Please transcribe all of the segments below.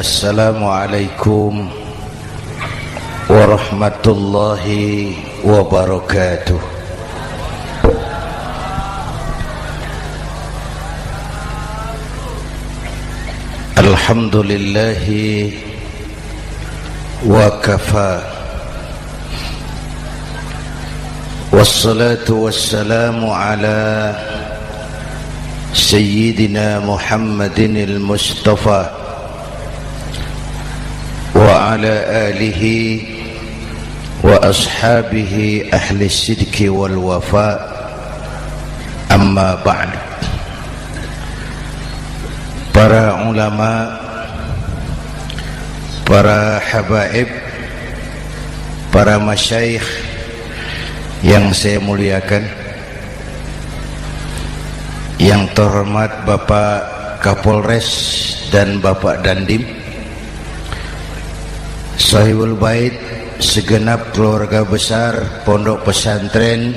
Assalamualaikum warahmatullahi wabarakatuh. Alhamdulillahi wa kafa, wassalatu wassalamu ala sayyidina Muhammadin al-Mustafa wa ala alihi wa ashabihi ahli sidqi wal wafa, amma ba'd. Para ulama, para habaib, para masyayikh yang saya muliakan, yang terhormat Bapak Kapolres dan Bapak Dandim, Sahibul Bait, segenap keluarga besar Pondok Pesantren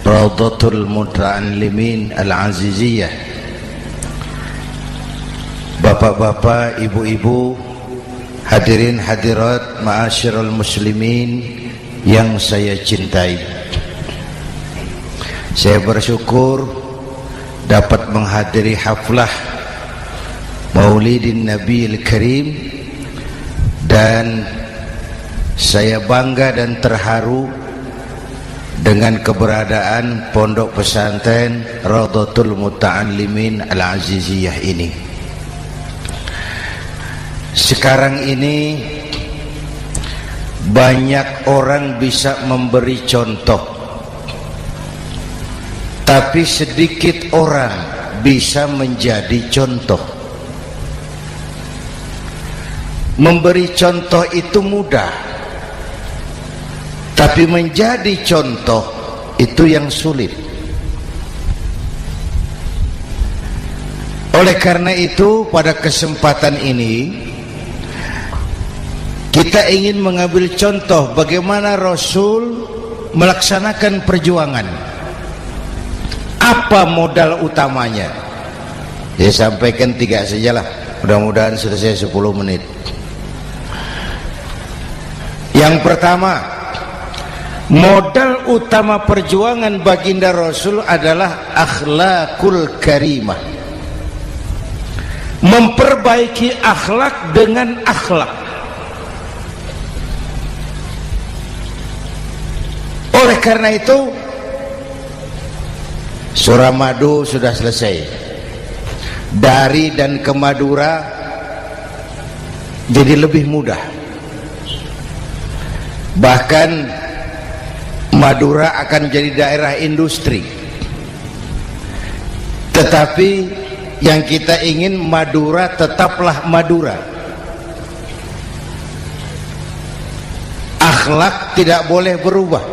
Raudhatul Muta'allimin Al-Aziziyah, bapak-bapak, ibu-ibu, hadirin hadirat ma'asyiral muslimin yang saya cintai. Saya bersyukur dapat menghadiri haflah Maulidin Nabiil Karim, dan saya bangga dan terharu dengan keberadaan Pondok Pesantren Raudhatul Muta'allimin Al-Aziziyah ini. Sekarang ini banyak orang bisa memberi contoh, tapi sedikit orang bisa menjadi contoh. Memberi contoh itu mudah, tapi menjadi contoh itu yang sulit. Oleh karena itu, pada kesempatan ini kita ingin mengambil contoh bagaimana Rasul melaksanakan perjuangan. Apa modal utamanya? Saya sampaikan 3 sajalah, mudah-mudahan selesai 10 menit. Yang pertama, modal utama perjuangan baginda Rasul adalah akhlakul karimah. Memperbaiki akhlak dengan akhlak. Oleh karena itu, surah Madu sudah selesai. Dari dan ke Madura jadi lebih mudah. Bahkan Madura akan jadi daerah industri. Tetapi yang kita ingin, Madura tetaplah Madura. Akhlak tidak boleh berubah.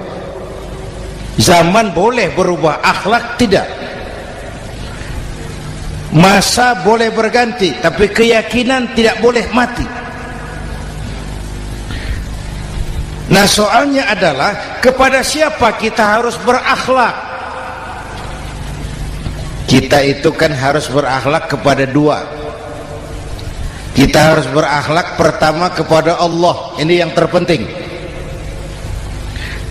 Zaman boleh berubah, akhlak tidak. Masa boleh berganti, tapi keyakinan tidak boleh mati. Nah, soalnya adalah kepada siapa kita harus berakhlak? Kita itu kan harus berakhlak kepada 2. Kita harus berakhlak pertama kepada Allah. Ini yang terpenting.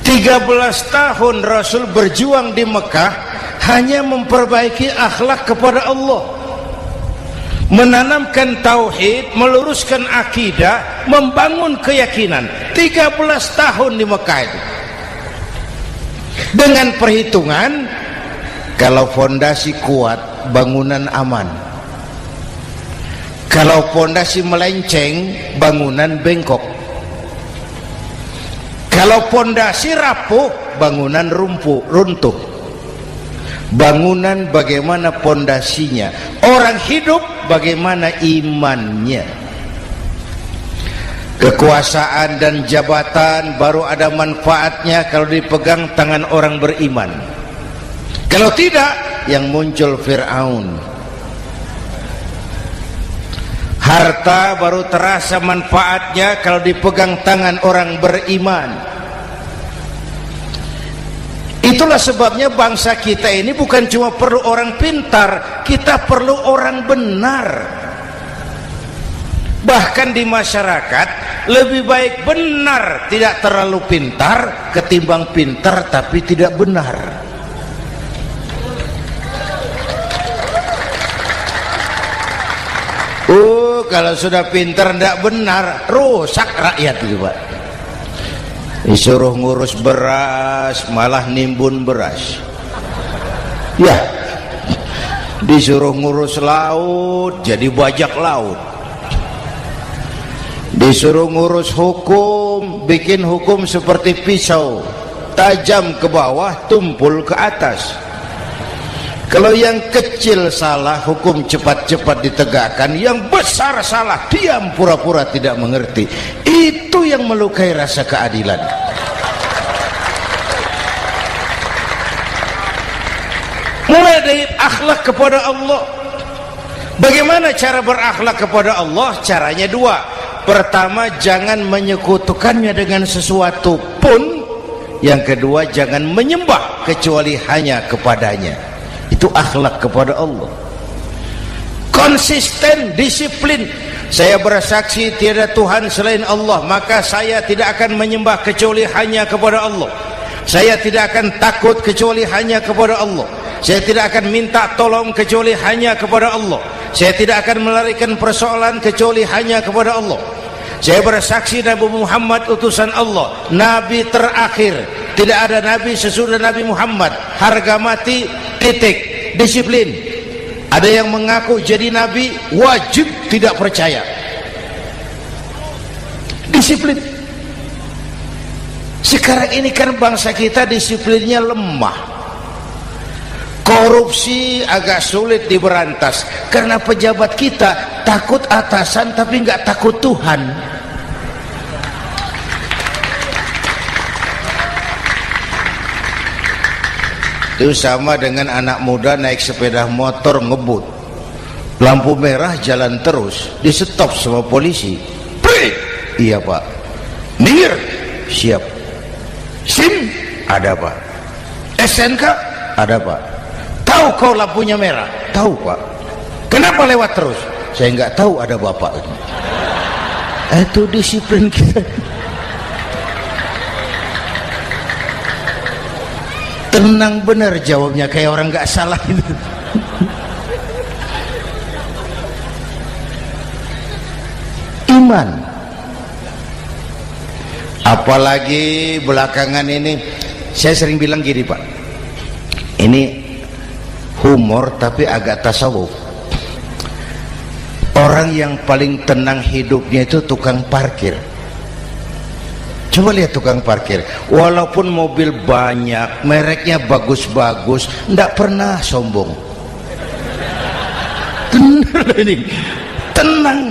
13 tahun Rasul berjuang di Mekah hanya memperbaiki akhlak kepada Allah, menanamkan tauhid, meluruskan akidah, membangun keyakinan. 13 tahun di Mekah itu, dengan perhitungan kalau fondasi kuat, bangunan aman. Kalau fondasi melenceng, bangunan bengkok. Kalau fondasi rapuh, bangunan runtuh. Bangunan bagaimana fondasinya? Orang hidup bagaimana imannya? Kekuasaan dan jabatan baru ada manfaatnya kalau dipegang tangan orang beriman. Kalau tidak, yang muncul Fir'aun. Harta baru terasa manfaatnya kalau dipegang tangan orang beriman. Itulah sebabnya bangsa kita ini bukan cuma perlu orang pintar, kita perlu orang benar. Bahkan di masyarakat lebih baik benar tidak terlalu pintar ketimbang pintar tapi tidak benar. Kalau sudah pintar tidak benar, rusak rakyat itu Pak. Disuruh ngurus beras malah nimbun beras, ya. Disuruh ngurus laut jadi bajak laut. Disuruh ngurus hukum, bikin hukum seperti pisau, tajam ke bawah, tumpul ke atas. Kalau yang kecil salah, hukum cepat-cepat ditegakkan. Yang besar salah, diam pura-pura tidak mengerti. Itu yang melukai rasa keadilan. Mulai dari akhlak kepada Allah. Bagaimana cara berakhlak kepada Allah? Caranya dua. Pertama, jangan menyekutukannya dengan sesuatu pun. Yang kedua, jangan menyembah kecuali hanya kepadanya. Itu akhlak kepada Allah. Konsisten, disiplin. Saya bersaksi tiada Tuhan selain Allah, maka saya tidak akan menyembah kecuali hanya kepada Allah. Saya tidak akan takut kecuali hanya kepada Allah. Saya tidak akan minta tolong kecuali hanya kepada Allah. Saya tidak akan melarikan persoalan kecuali hanya kepada Allah. Saya bersaksi Nabi Muhammad utusan Allah, Nabi terakhir. Tidak ada Nabi sesudah Nabi Muhammad. Harga mati, titik. Disiplin. Ada yang mengaku jadi Nabi, wajib tidak percaya. Disiplin. Sekarang ini kan bangsa kita disiplinnya lemah. Korupsi agak sulit diberantas karena pejabat kita takut atasan tapi nggak takut Tuhan. Itu sama dengan anak muda naik sepeda motor ngebut, lampu merah jalan terus, di stop sama polisi. Break. Iya Pak. Minggir. Siap. SIM ada Pak. SNK ada Pak. Tahu kau lampunya merah? Tahu Pak. Kenapa lewat terus? Saya nggak tahu, ada bapak. Itu disiplin kita. Tenang benar jawabnya, kayak orang nggak salah itu. Iman. Apalagi belakangan ini saya sering bilang gini Pak, ini humor tapi agak tasawuf. Orang yang paling tenang hidupnya itu tukang parkir. Coba lihat tukang parkir, walaupun mobil banyak, mereknya bagus-bagus, tidak pernah sombong. Tenang.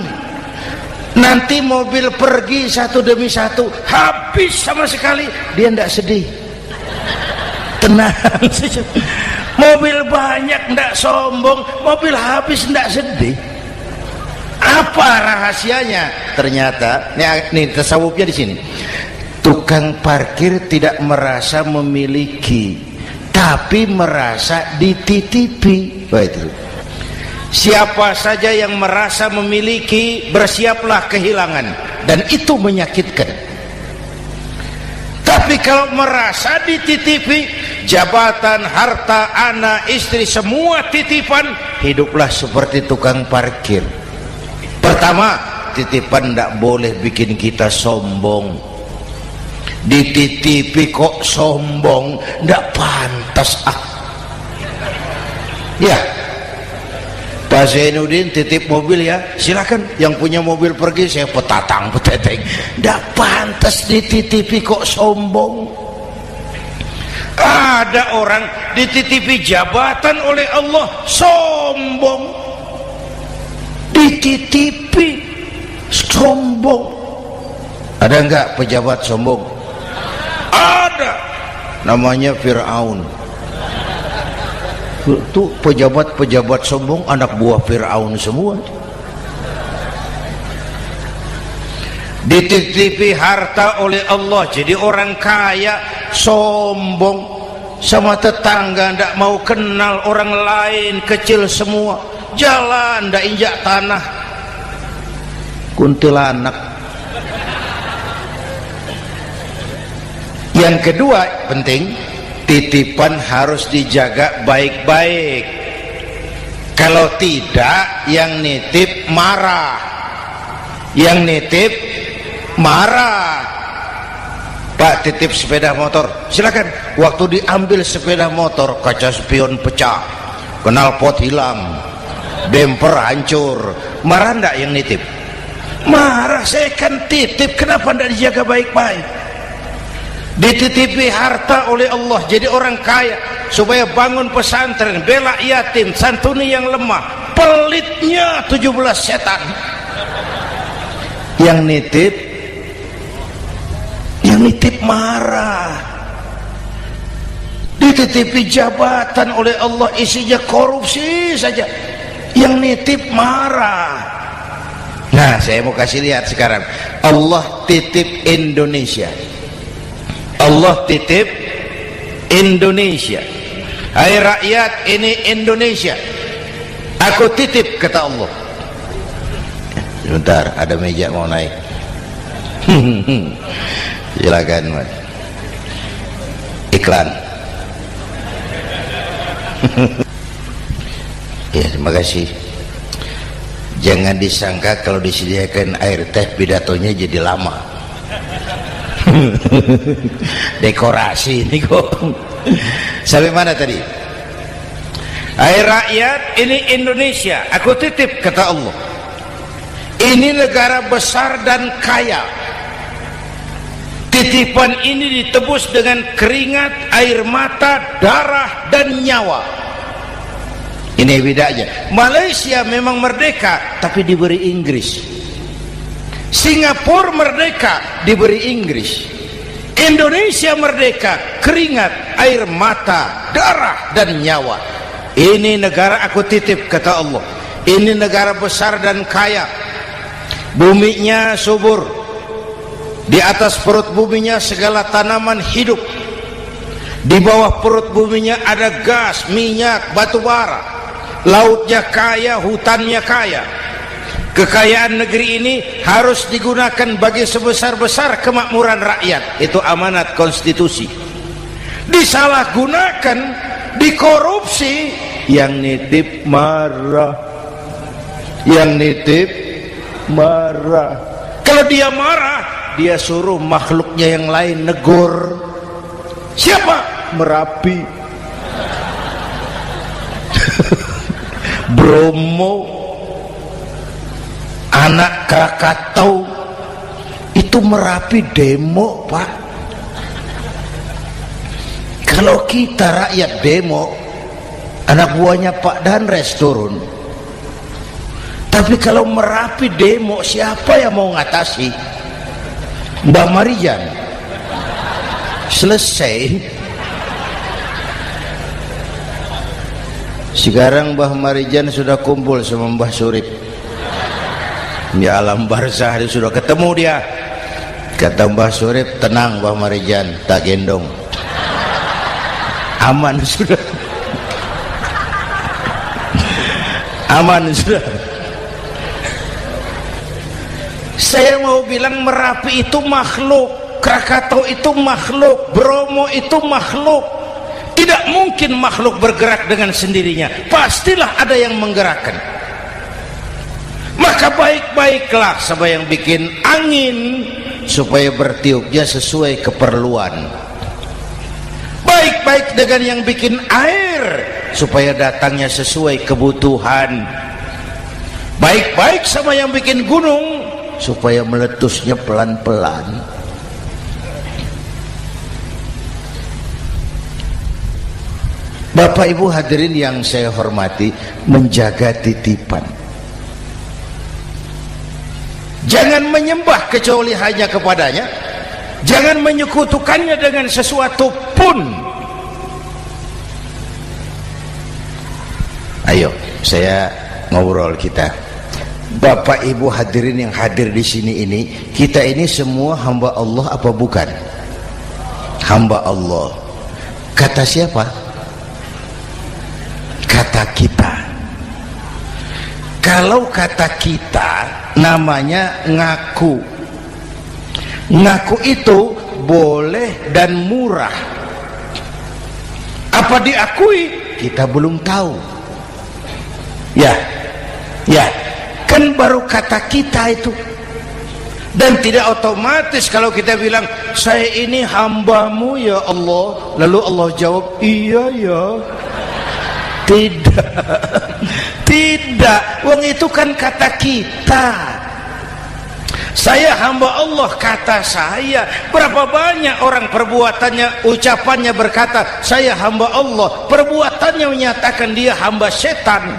Nanti mobil pergi satu demi satu, habis sama sekali, dia tidak sedih. Tenang. Mobil banyak tidak sombong, mobil habis tidak sedih. Apa rahasianya? Ternyata, nih tasawufnya di sini. Tukang parkir tidak merasa memiliki, tapi merasa dititipi. Itu. Siapa saja yang merasa memiliki, bersiaplah kehilangan, dan itu menyakitkan. Tapi kalau merasa dititipi, jabatan, harta, anak, istri, semua titipan, hiduplah seperti tukang parkir. Pertama, titipan tidak boleh bikin kita sombong. Dititipi kok sombong, tidak pantas ya. Pak Zainuddin titip mobil ya, silakan. Yang punya mobil pergi, saya petatang peteteng. Tidak pantas dititipi kok sombong. Ada orang dititipi jabatan oleh Allah sombong. Dititipi sombong. Ada enggak pejabat sombong? Ada. Namanya Fir'aun. Itu pejabat-pejabat sombong anak buah Fir'aun semua. Dititipi harta oleh Allah, jadi orang kaya sombong, sama tetangga tidak mau kenal, orang lain kecil semua, jalan tidak injak tanah. kuntilanak. Yang kedua penting, titipan harus dijaga baik-baik. Kalau tidak, yang nitip marah. Yang nitip marah. Pak, titip sepeda motor, silakan. Waktu diambil sepeda motor, kaca spion pecah, knalpot hilang, bemper hancur. Marah enggak yang nitip? Marah. Saya kan titip, kenapa enggak dijaga baik-baik? Dititipi harta oleh Allah jadi orang kaya supaya bangun pesantren, bela yatim, santuni yang lemah. Pelitnya 17 setan. Yang nitip marah. Dititipi jabatan oleh Allah isinya korupsi saja, yang nitip marah. Nah, saya mau kasih lihat sekarang. Allah titip Indonesia. Allah titip Indonesia. Hai rakyat, ini Indonesia, aku titip, kata Allah. Sebentar, ada meja mau naik. Silakan, Mas. Iklan. Ya, terima kasih. Jangan disangka kalau disediakan air teh pidatonya jadi lama. Dekorasi ini kok. Sampai mana tadi? Hai rakyat, ini Indonesia, aku titip, kata Allah. Ini negara besar dan kaya. Titipan ini ditebus dengan keringat, air mata, darah, dan nyawa. Ini bedanya. Malaysia memang merdeka, tapi diberi Inggris. Singapura merdeka, diberi Inggris. Indonesia merdeka, keringat, air mata, darah, dan nyawa. Ini negara aku titip, kata Allah. Ini negara besar dan kaya. Buminya subur. Di atas perut buminya segala tanaman hidup. Di bawah perut buminya ada gas, minyak, batu bara. Lautnya kaya, hutannya kaya. Kekayaan negeri ini harus digunakan bagi sebesar-besar kemakmuran rakyat. Itu amanat konstitusi. Disalahgunakan, dikorupsi, yang nitip marah. Yang nitip marah. Kalau dia marah, dia suruh makhluknya yang lain negur. Siapa? Merapi, Bromo, anak Krakatau. Itu Merapi demo, Pak. Kalau kita rakyat demo, anak buahnya Pak Danres turun. Tapi kalau Merapi demo, siapa yang mau ngatasi? Mbah Marijan. Selesai. Sekarang Mbah Marijan sudah kumpul sama Mbah Surip di alam barzah, dia sudah ketemu dia. Kata Mbah Surip, tenang Mbah Marijan, tak gendong, aman sudah. Aman sudah. Saya mau bilang Merapi itu makhluk, Krakatau itu makhluk, Bromo itu makhluk. Tidak mungkin makhluk bergerak dengan sendirinya, pastilah ada yang menggerakkan. Maka baik-baiklah sama yang bikin angin supaya bertiupnya sesuai keperluan. Baik-baik dengan yang bikin air supaya datangnya sesuai kebutuhan. Baik-baik sama yang bikin gunung supaya meletusnya pelan-pelan. Bapak Ibu hadirin yang saya hormati, menjaga titipan. Jangan menyembah kecuali hanya kepadanya. Jangan menyekutukannya dengan sesuatu pun. Ayo, saya ngobrol kita. Bapak Ibu hadirin yang hadir di sini ini, kita ini semua hamba Allah apa bukan? Hamba Allah. Kata siapa? Kata kita. Kalau kata kita, namanya ngaku. Ngaku itu boleh dan murah. Apa diakui? Kita belum tahu. Ya, kan baru kata kita itu. Dan tidak otomatis kalau kita bilang saya ini hambamu ya Allah, lalu Allah jawab iya ya. Tidak, wong itu kan kata kita. Saya hamba Allah, kata saya. Berapa banyak orang perbuatannya, ucapannya berkata saya hamba Allah, perbuatannya menyatakan dia hamba setan,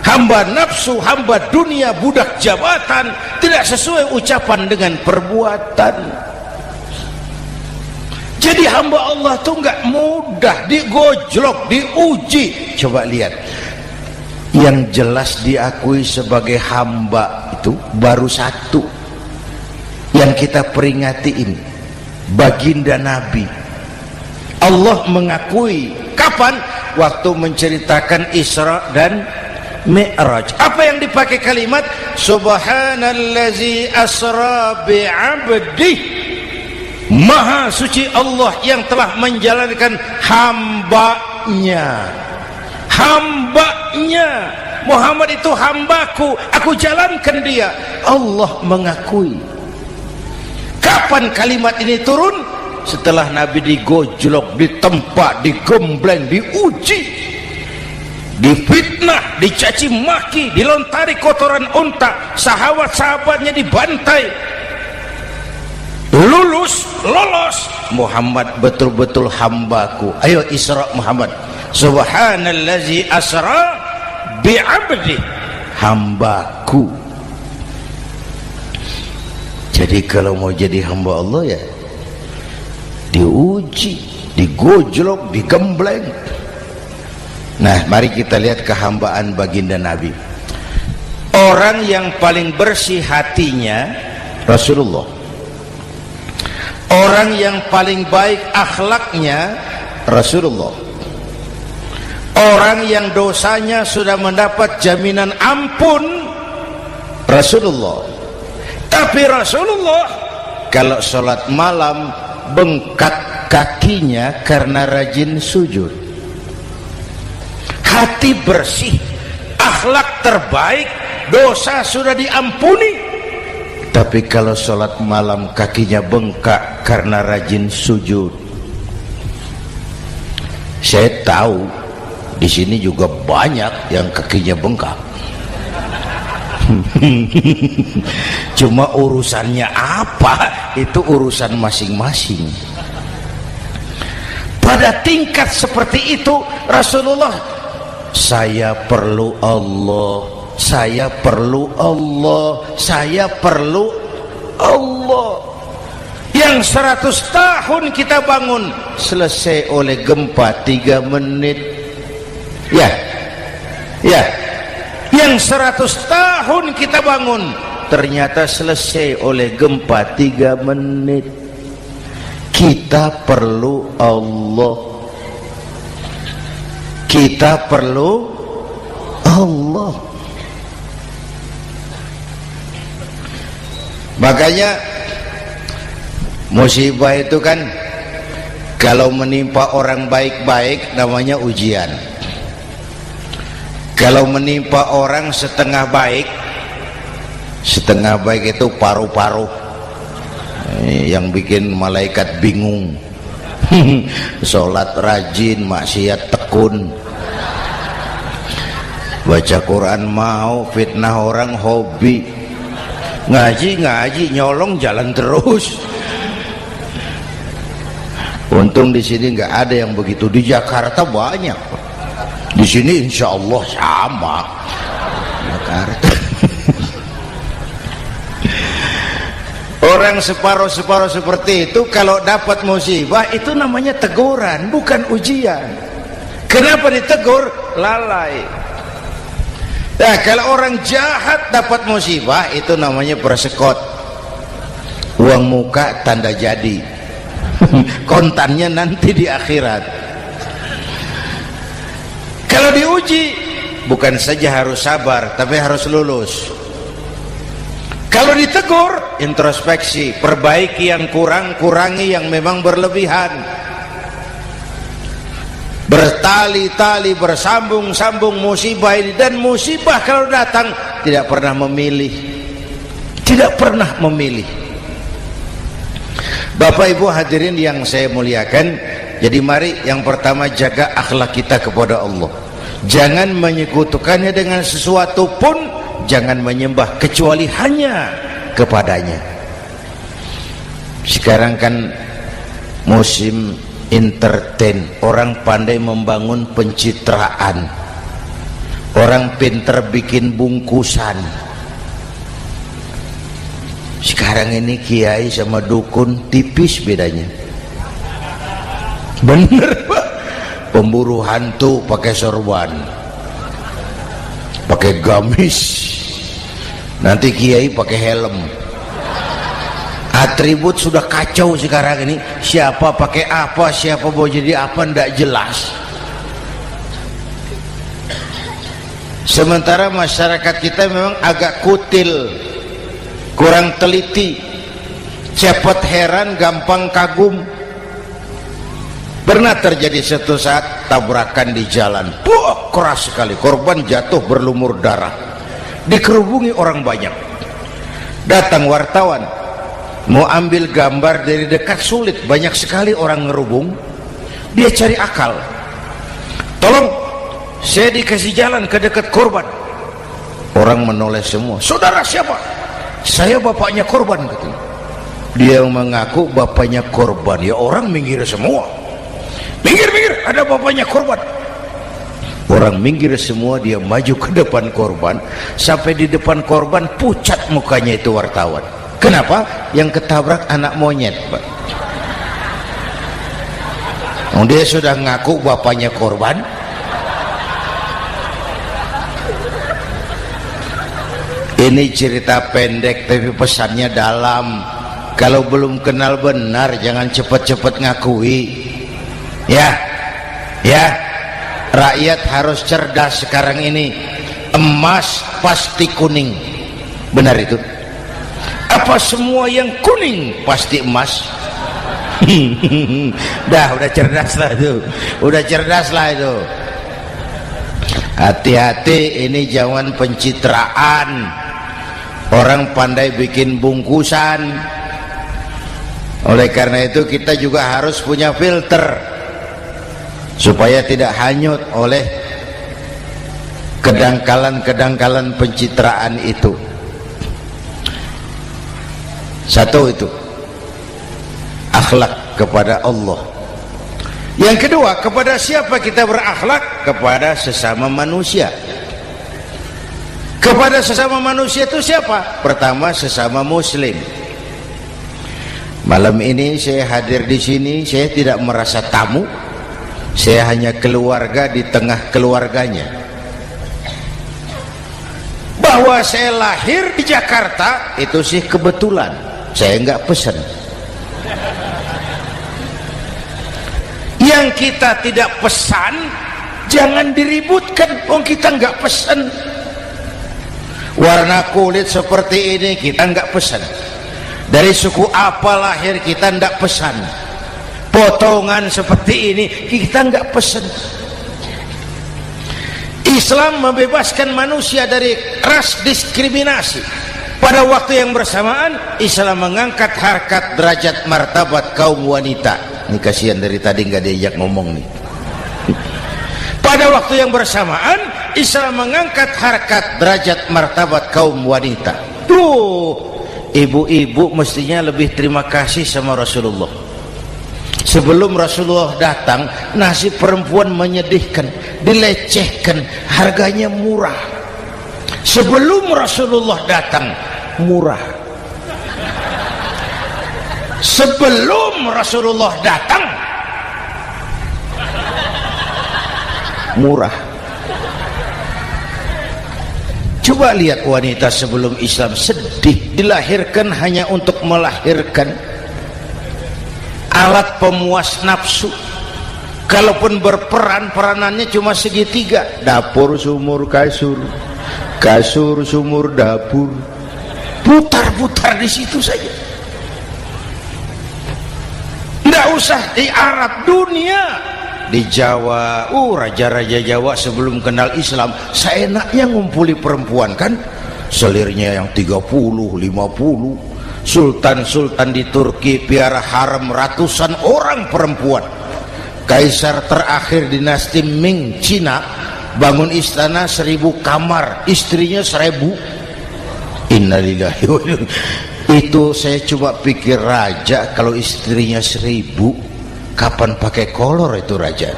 hamba nafsu, hamba dunia, budak jabatan. Tidak sesuai ucapan dengan perbuatan. Jadi hamba Allah tuh nggak mudah, digojlok, diuji. Coba lihat, yang jelas diakui sebagai hamba itu baru satu yang kita peringati ini, baginda Nabi. Allah mengakui kapan? Waktu menceritakan Isra dan Mi'raj. Apa yang dipakai kalimat? Subhanallazi asra bi'abdih. Maha suci Allah yang telah menjalankan hambanya. Hambanya. Muhammad itu hambaku, aku jalankan dia. Allah mengakui. Kapan kalimat ini turun? Setelah Nabi digojlok, ditempa, digembleng, diuji, difitnah, dicaci maki, dilontari kotoran unta, sahabat-sahabatnya dibantai. Lolos, Muhammad betul-betul hambaku. Ayo Isra Muhammad. Subhanallazi asra bi'abdi, hambaku. Jadi kalau mau jadi hamba Allah ya diuji, digojlok, digembleng. Nah, mari kita lihat kehambaan baginda Nabi. Orang yang paling bersih hatinya Rasulullah. Orang yang paling baik akhlaknya Rasulullah. Orang yang dosanya sudah mendapat jaminan ampun Rasulullah. Tapi Rasulullah kalau sholat malam bengkak kakinya karena rajin sujud. Hati bersih, akhlak terbaik, dosa sudah diampuni. Tapi kalau sholat malam kakinya bengkak karena rajin sujud. Saya tahu di sini juga banyak yang kakinya bengkak. Cuma urusannya apa, itu urusan masing-masing. Pada tingkat seperti itu Rasulullah, saya perlu Allah, saya perlu Allah, saya perlu Allah. Yang 100 tahun kita bangun selesai oleh gempa 3 menit. Ya, yang 100 tahun kita bangun ternyata selesai oleh gempa 3 menit. Kita perlu Allah, kita perlu Allah. Makanya musibah itu kan kalau menimpa orang baik-baik namanya ujian. Kalau menimpa orang setengah baik itu paru-paru, yang bikin malaikat bingung. Sholat rajin, maksiat tekun, baca Quran mau, fitnah orang hobi, ngaji nyolong jalan terus. Untung di sini nggak ada yang begitu. Di Jakarta banyak. Di sini insya Allah sama. Jakarta. Orang separuh-separuh seperti itu kalau dapat musibah itu namanya teguran, bukan ujian. Kenapa ditegur? Lalai. Nah, kalau orang jahat dapat musibah itu namanya persekot. Uang muka tanda jadi. Kontannya nanti di akhirat. Kalau diuji bukan saja harus sabar tapi harus lulus. Kalau ditegur, introspeksi, perbaiki yang kurang, kurangi yang memang berlebihan. Bertali-tali, bersambung-sambung musibah ini, dan musibah kalau datang tidak pernah memilih, tidak pernah memilih. Bapak Ibu hadirin yang saya muliakan, jadi mari yang pertama jaga akhlak kita kepada Allah. Jangan menyekutukannya dengan sesuatu pun, jangan menyembah kecuali hanya kepadanya. Sekarang kan musim entertain, orang pandai membangun pencitraan, orang pinter bikin bungkusan. Sekarang ini kiai sama dukun tipis bedanya. Bener Pak, pemburu hantu pakai sorban, pakai gamis, nanti kiai pakai helm. Atribut sudah kacau sekarang ini, siapa pakai apa, siapa mau jadi apa, tidak jelas. Sementara masyarakat kita memang agak kutil, kurang teliti, cepat heran, gampang kagum. Pernah terjadi suatu saat tabrakan di jalan, keras sekali, korban jatuh berlumur darah, dikerubungi orang banyak. Datang wartawan mau ambil gambar dari dekat, sulit, banyak sekali orang ngerubung. Dia cari akal, tolong saya dikasih jalan ke dekat korban. Orang menoleh semua. Saudara siapa? Saya bapaknya korban, katanya. Dia mengaku bapaknya korban. Ya orang minggir semua, minggir, ada bapaknya korban. Orang minggir semua, dia maju ke depan korban. Sampai di depan korban pucat mukanya itu wartawan. Kenapa? Yang ketabrak anak monyet, Pak. Dia sudah ngaku bapaknya korban. Ini cerita pendek tapi pesannya dalam. Kalau belum kenal benar jangan cepat-cepat ngakui. Ya, rakyat harus cerdas sekarang ini. Emas pasti kuning, benar itu? Apa semua yang kuning pasti emas? udah cerdas lah itu, itu. Hati-hati, ini jangan pencitraan. Orang pandai bikin bungkusan. Oleh karena itu kita juga harus punya filter supaya tidak hanyut oleh kedangkalan pencitraan itu. Satu itu akhlak kepada Allah. Yang kedua, kepada siapa kita berakhlak? Kepada sesama manusia. Kepada sesama manusia itu siapa? Pertama, sesama muslim. Malam ini saya hadir di sini, saya tidak merasa tamu. Saya hanya keluarga di tengah keluarganya. Bahwa saya lahir di Jakarta itu sih kebetulan. Saya enggak pesan. Yang kita tidak pesan jangan diributkan. Kita enggak pesan. Warna kulit seperti ini kita enggak pesan. Dari suku apa lahir kita enggak pesan. Potongan seperti ini kita enggak pesan. Islam membebaskan manusia dari ras diskriminasi. Pada waktu yang bersamaan Islam mengangkat harkat, derajat, martabat kaum wanita. Ini kasihan dari tadi nggak diajak ngomong nih. Pada waktu yang bersamaan Islam mengangkat harkat, derajat, martabat kaum wanita. Tuh, ibu-ibu mestinya lebih terima kasih sama Rasulullah. Sebelum Rasulullah datang, nasib perempuan menyedihkan, dilecehkan, harganya murah. Sebelum Rasulullah datang, murah. Sebelum Rasulullah datang, murah. Coba lihat wanita sebelum Islam, sedih, dilahirkan hanya untuk melahirkan, alat pemuas nafsu. Kalaupun berperan, peranannya cuma segitiga, dapur sumur kasur, kasur sumur dapur. putar-putar di situ saja. Tidak usah di Arab, dunia, di Jawa. Raja-raja Jawa sebelum kenal Islam seenaknya ngumpuli perempuan kan, selirnya yang 30, 50. Sultan-sultan di Turki piara harem ratusan orang perempuan. Kaisar terakhir dinasti Ming Cina bangun istana 1000 kamar, istrinya 1000. Innalillahi wa inna. Itu saya cuma pikir, raja kalau istrinya 1000, kapan pakai kolor itu raja?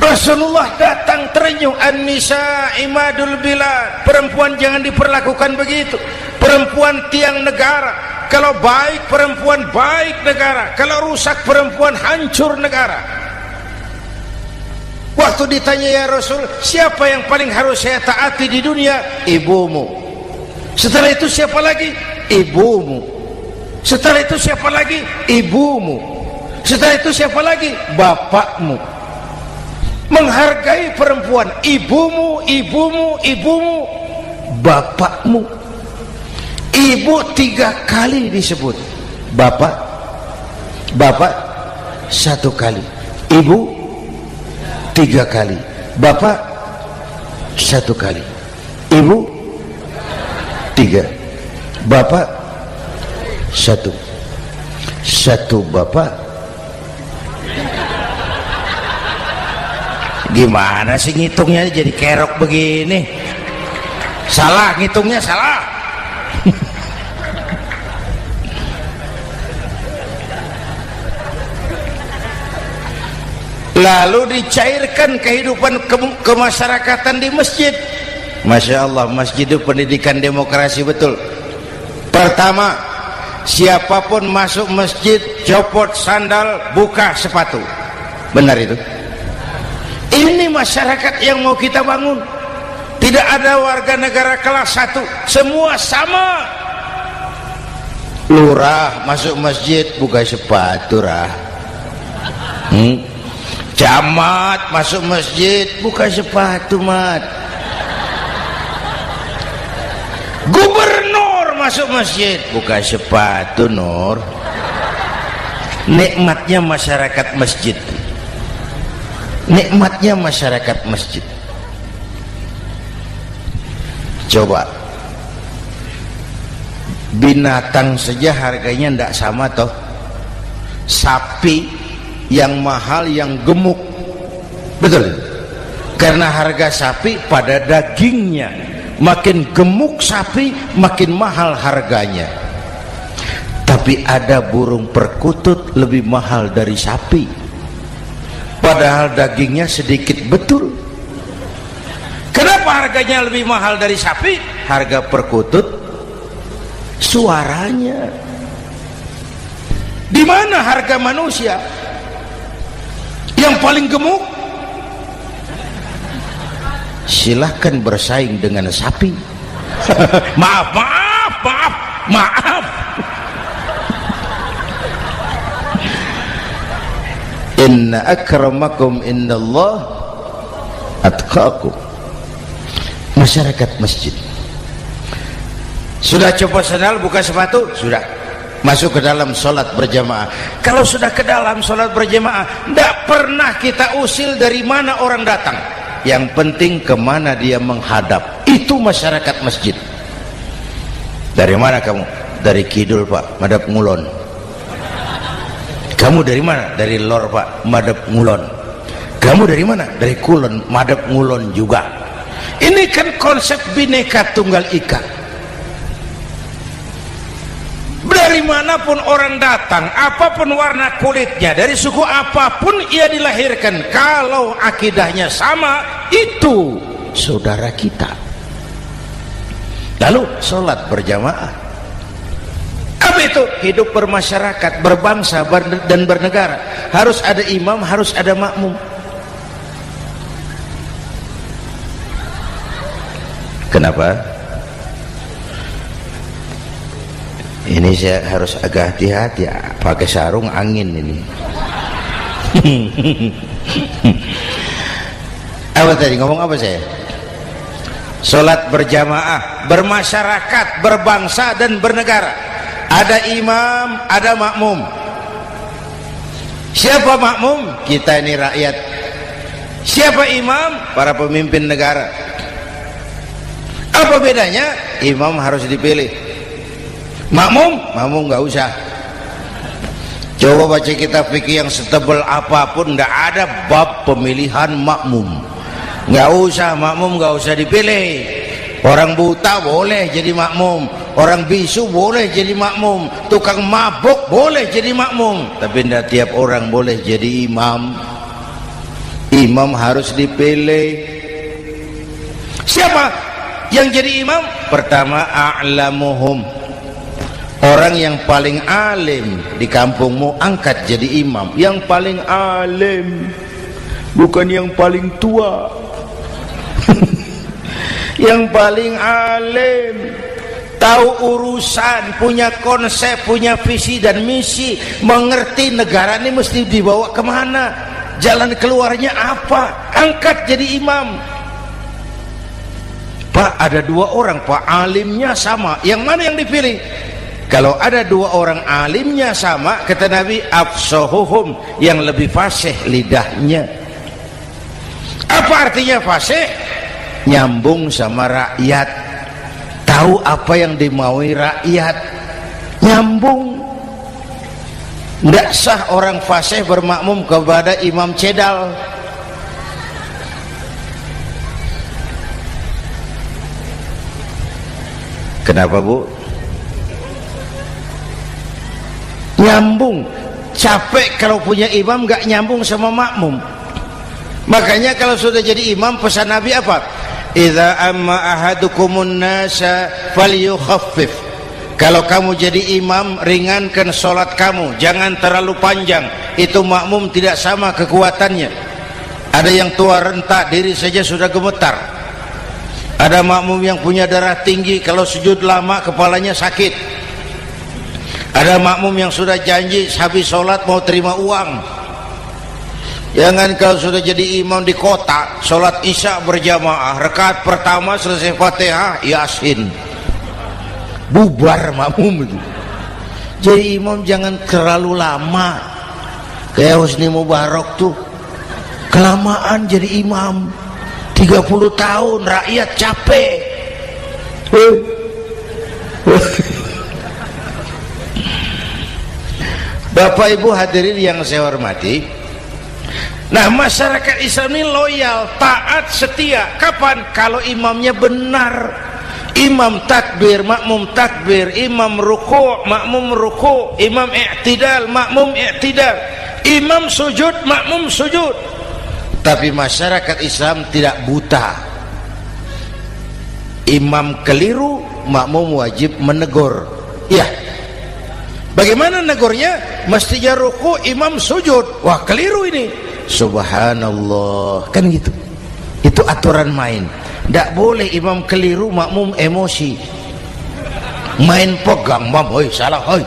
Rasulullah datang terenyuh, an-nisa imadul bilad, perempuan jangan diperlakukan begitu, perempuan tiang negara, kalau baik perempuan baik negara, kalau rusak perempuan hancur negara. Waktu ditanya, ya Rasul, siapa yang paling harus saya taati di dunia? Ibumu. Setelah itu siapa lagi? Ibumu. Setelah itu siapa lagi? Ibumu. Setelah itu siapa lagi? Bapakmu. Menghargai perempuan, ibumu, ibumu, ibumu, bapakmu. Ibu 3 kali disebut, bapak 1 kali, ibu 3 kali, bapak 1 kali, ibu 3, bapak 1 bapak. Gimana sih ngitungnya jadi kerok begini? Salah ngitungnya, salah. Lalu dicairkan kehidupan kemasyarakatan di masjid. Masya Allah, masjid itu pendidikan demokrasi betul. Pertama, siapapun masuk masjid copot sandal, buka sepatu. Benar itu? Ini masyarakat yang mau kita bangun. Tidak ada warga negara kelas 1, semua sama. Lurah masuk masjid buka sepatu, rah. Camat masuk masjid buka sepatu, mat. Gubernur masuk masjid buka sepatu, Nur. Nikmatnya masyarakat masjid, nikmatnya masyarakat masjid. Coba binatang saja harganya tidak sama toh. Sapi yang mahal yang gemuk, betul? Karena harga sapi pada dagingnya, makin gemuk sapi makin mahal harganya. Tapi ada burung perkutut lebih mahal dari sapi, padahal dagingnya sedikit, betul. Kenapa harganya lebih mahal dari sapi? Harga perkutut suaranya. Di mana harga manusia yang paling gemuk? Silahkan bersaing dengan sapi. Maaf. Inna akramakum indallah atqakum. Masyarakat masjid sudah copot sandal, buka sepatu, sudah masuk ke dalam sholat berjamaah. Kalau sudah ke dalam sholat berjamaah, tidak pernah kita usil dari mana orang datang, yang penting kemana dia menghadap. Itu masyarakat masjid. Dari mana kamu? Dari kidul, Pak, madhab ngulon. Kamu dari mana? Dari lor, Pak, madhab ngulon. Kamu dari mana? Dari kulon, madhab ngulon juga. Ini kan konsep Bhinneka Tunggal Ika. Dari manapun orang datang, apapun warna kulitnya, dari suku apapun ia dilahirkan, kalau akidahnya sama, itu saudara kita. Lalu sholat berjamaah. Apa itu? Hidup bermasyarakat, berbangsa dan bernegara. Harus ada imam, harus ada makmum. Kenapa? Ini saya harus agak hati-hati, pakai sarung angin ini. Apa tadi ngomong apa saya? Sholat berjamaah, bermasyarakat, berbangsa dan bernegara. Ada imam, ada makmum. Siapa makmum? Kita ini rakyat. Siapa imam? Para pemimpin negara. Apa bedanya? Imam harus dipilih, makmum nggak usah. Coba baca kitab fikih yang setebal apapun, nggak ada bab pemilihan makmum. Nggak usah, makmum nggak usah dipilih. Orang buta boleh jadi makmum, orang bisu boleh jadi makmum, tukang mabuk boleh jadi makmum, tapi tidak tiap orang boleh jadi imam. Imam harus dipilih. Siapa yang jadi imam? Pertama, a'lamuhum, orang yang paling alim di kampungmu angkat jadi imam. Yang paling alim, bukan yang paling tua. Yang paling alim, tahu urusan, punya konsep, punya visi dan misi, mengerti negara ini mesti dibawa kemana, jalan keluarnya apa, angkat jadi imam. Pak, ada dua orang Pak, alimnya sama, yang mana yang dipilih? Kalau ada dua orang alimnya sama, kata Nabi, afsahuhum, yang lebih fasih lidahnya. Apa artinya fasih? Nyambung sama rakyat, tahu apa yang dimaui rakyat, nyambung. Tidak sah orang fasih bermakmum kepada imam cedal. Kenapa Bu? Nyambung. Capek kalau punya imam gak nyambung sama makmum. Makanya kalau sudah jadi imam, pesan Nabi apa? Idza amma ahadukumun nasa falyukhaffif. Kalau kamu jadi imam, ringankan sholat kamu, jangan terlalu panjang. Itu makmum tidak sama kekuatannya. Ada yang tua renta, diri saja sudah gemetar. Ada makmum yang punya darah tinggi, kalau sujud lama kepalanya sakit. Ada makmum yang sudah janji habis sholat mau terima uang. Jangan kalau sudah jadi imam di kota, sholat isya berjamaah, rakaat pertama selesai Fatihah, Yasin, bubar makmum itu. Jadi imam jangan terlalu lama, kayak Husni Mubarak tuh kelamaan jadi imam 30 tahun, rakyat capek. Bapak Ibu hadirin yang saya hormati, nah masyarakat Islam ini loyal, taat, setia. Kapan? Kalau imamnya benar. Imam takbir, makmum takbir, imam ruku', makmum ruku', imam i'tidal, makmum i'tidal, imam sujud, makmum sujud. Tapi masyarakat Islam tidak buta. Imam keliru, makmum wajib menegur. Ya, bagaimana negurnya? Mestinya ruku', imam sujud. Wah, keliru ini. Subhanallah, kan gitu. Itu aturan main. Tidak boleh imam keliru, makmum emosi, main pegang, mam, hoi salah, hoi,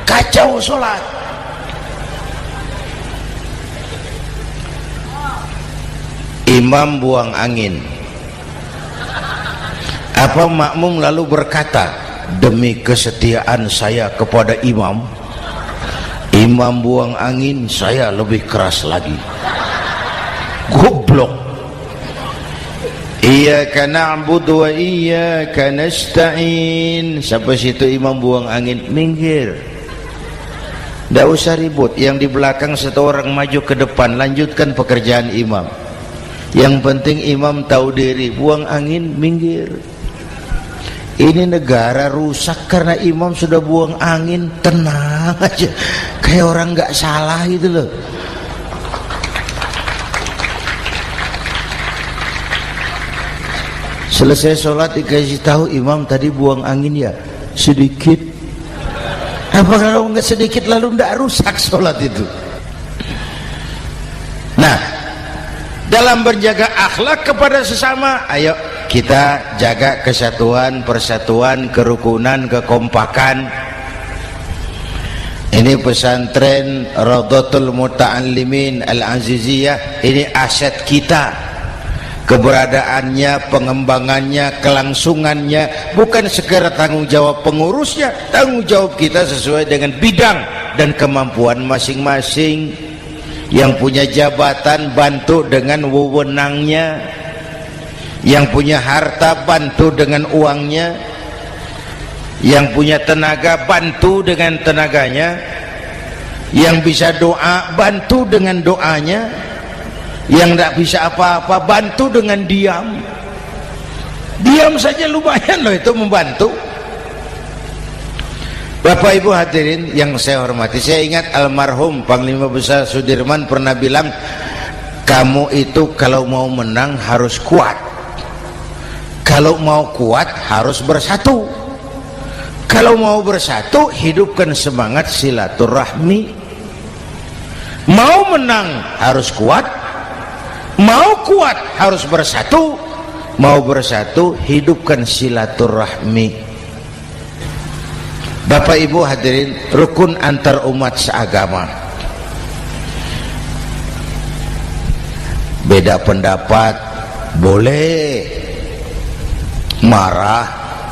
kacau sholat. Imam buang angin, apa makmum lalu berkata, demi kesetiaan saya kepada imam, imam buang angin, saya lebih keras lagi. Goblok. Iyyaka na'budu wa iyyaka nasta'in. Sampai situ imam buang angin, minggir. Tidak usah ribut. Yang di belakang satu orang maju ke depan, lanjutkan pekerjaan imam. Yang penting imam tahu diri, buang angin, minggir. Ini negara rusak karena imam sudah buang angin. Tenang aja, kayak orang nggak salah gitu loh. Selesai sholat dikasih tahu, imam tadi buang angin ya sedikit. Apa kalau nggak sedikit lalu nggak rusak sholat itu? Nah, dalam berjaga akhlak kepada sesama, ayo kita jaga kesatuan, persatuan, kerukunan, kekompakan. Ini pesantren Raudhatul Muta'allimin Al-Aziziyah, ini aset kita. keberadaannya, pengembangannya, kelangsungannya, bukan sekedar tanggung jawab pengurusnya, tanggung jawab kita sesuai dengan bidang dan kemampuan masing-masing. Yang punya jabatan bantu dengan wewenangnya, yang punya harta bantu dengan uangnya, yang punya tenaga bantu dengan tenaganya, yang bisa doa bantu dengan doanya, yang tidak bisa apa-apa bantu dengan diam. Diam saja lumayan loh itu membantu. Bapak Ibu hadirin yang saya hormati, saya ingat almarhum Panglima Besar Sudirman pernah bilang, kamu itu kalau mau menang harus kuat, kalau mau kuat harus bersatu, kalau mau bersatu hidupkan semangat silaturahmi. Mau menang harus kuat, mau kuat harus bersatu, mau bersatu hidupkan silaturahmi. Bapak Ibu hadirin, rukun antar umat seagama. Beda pendapat boleh, marah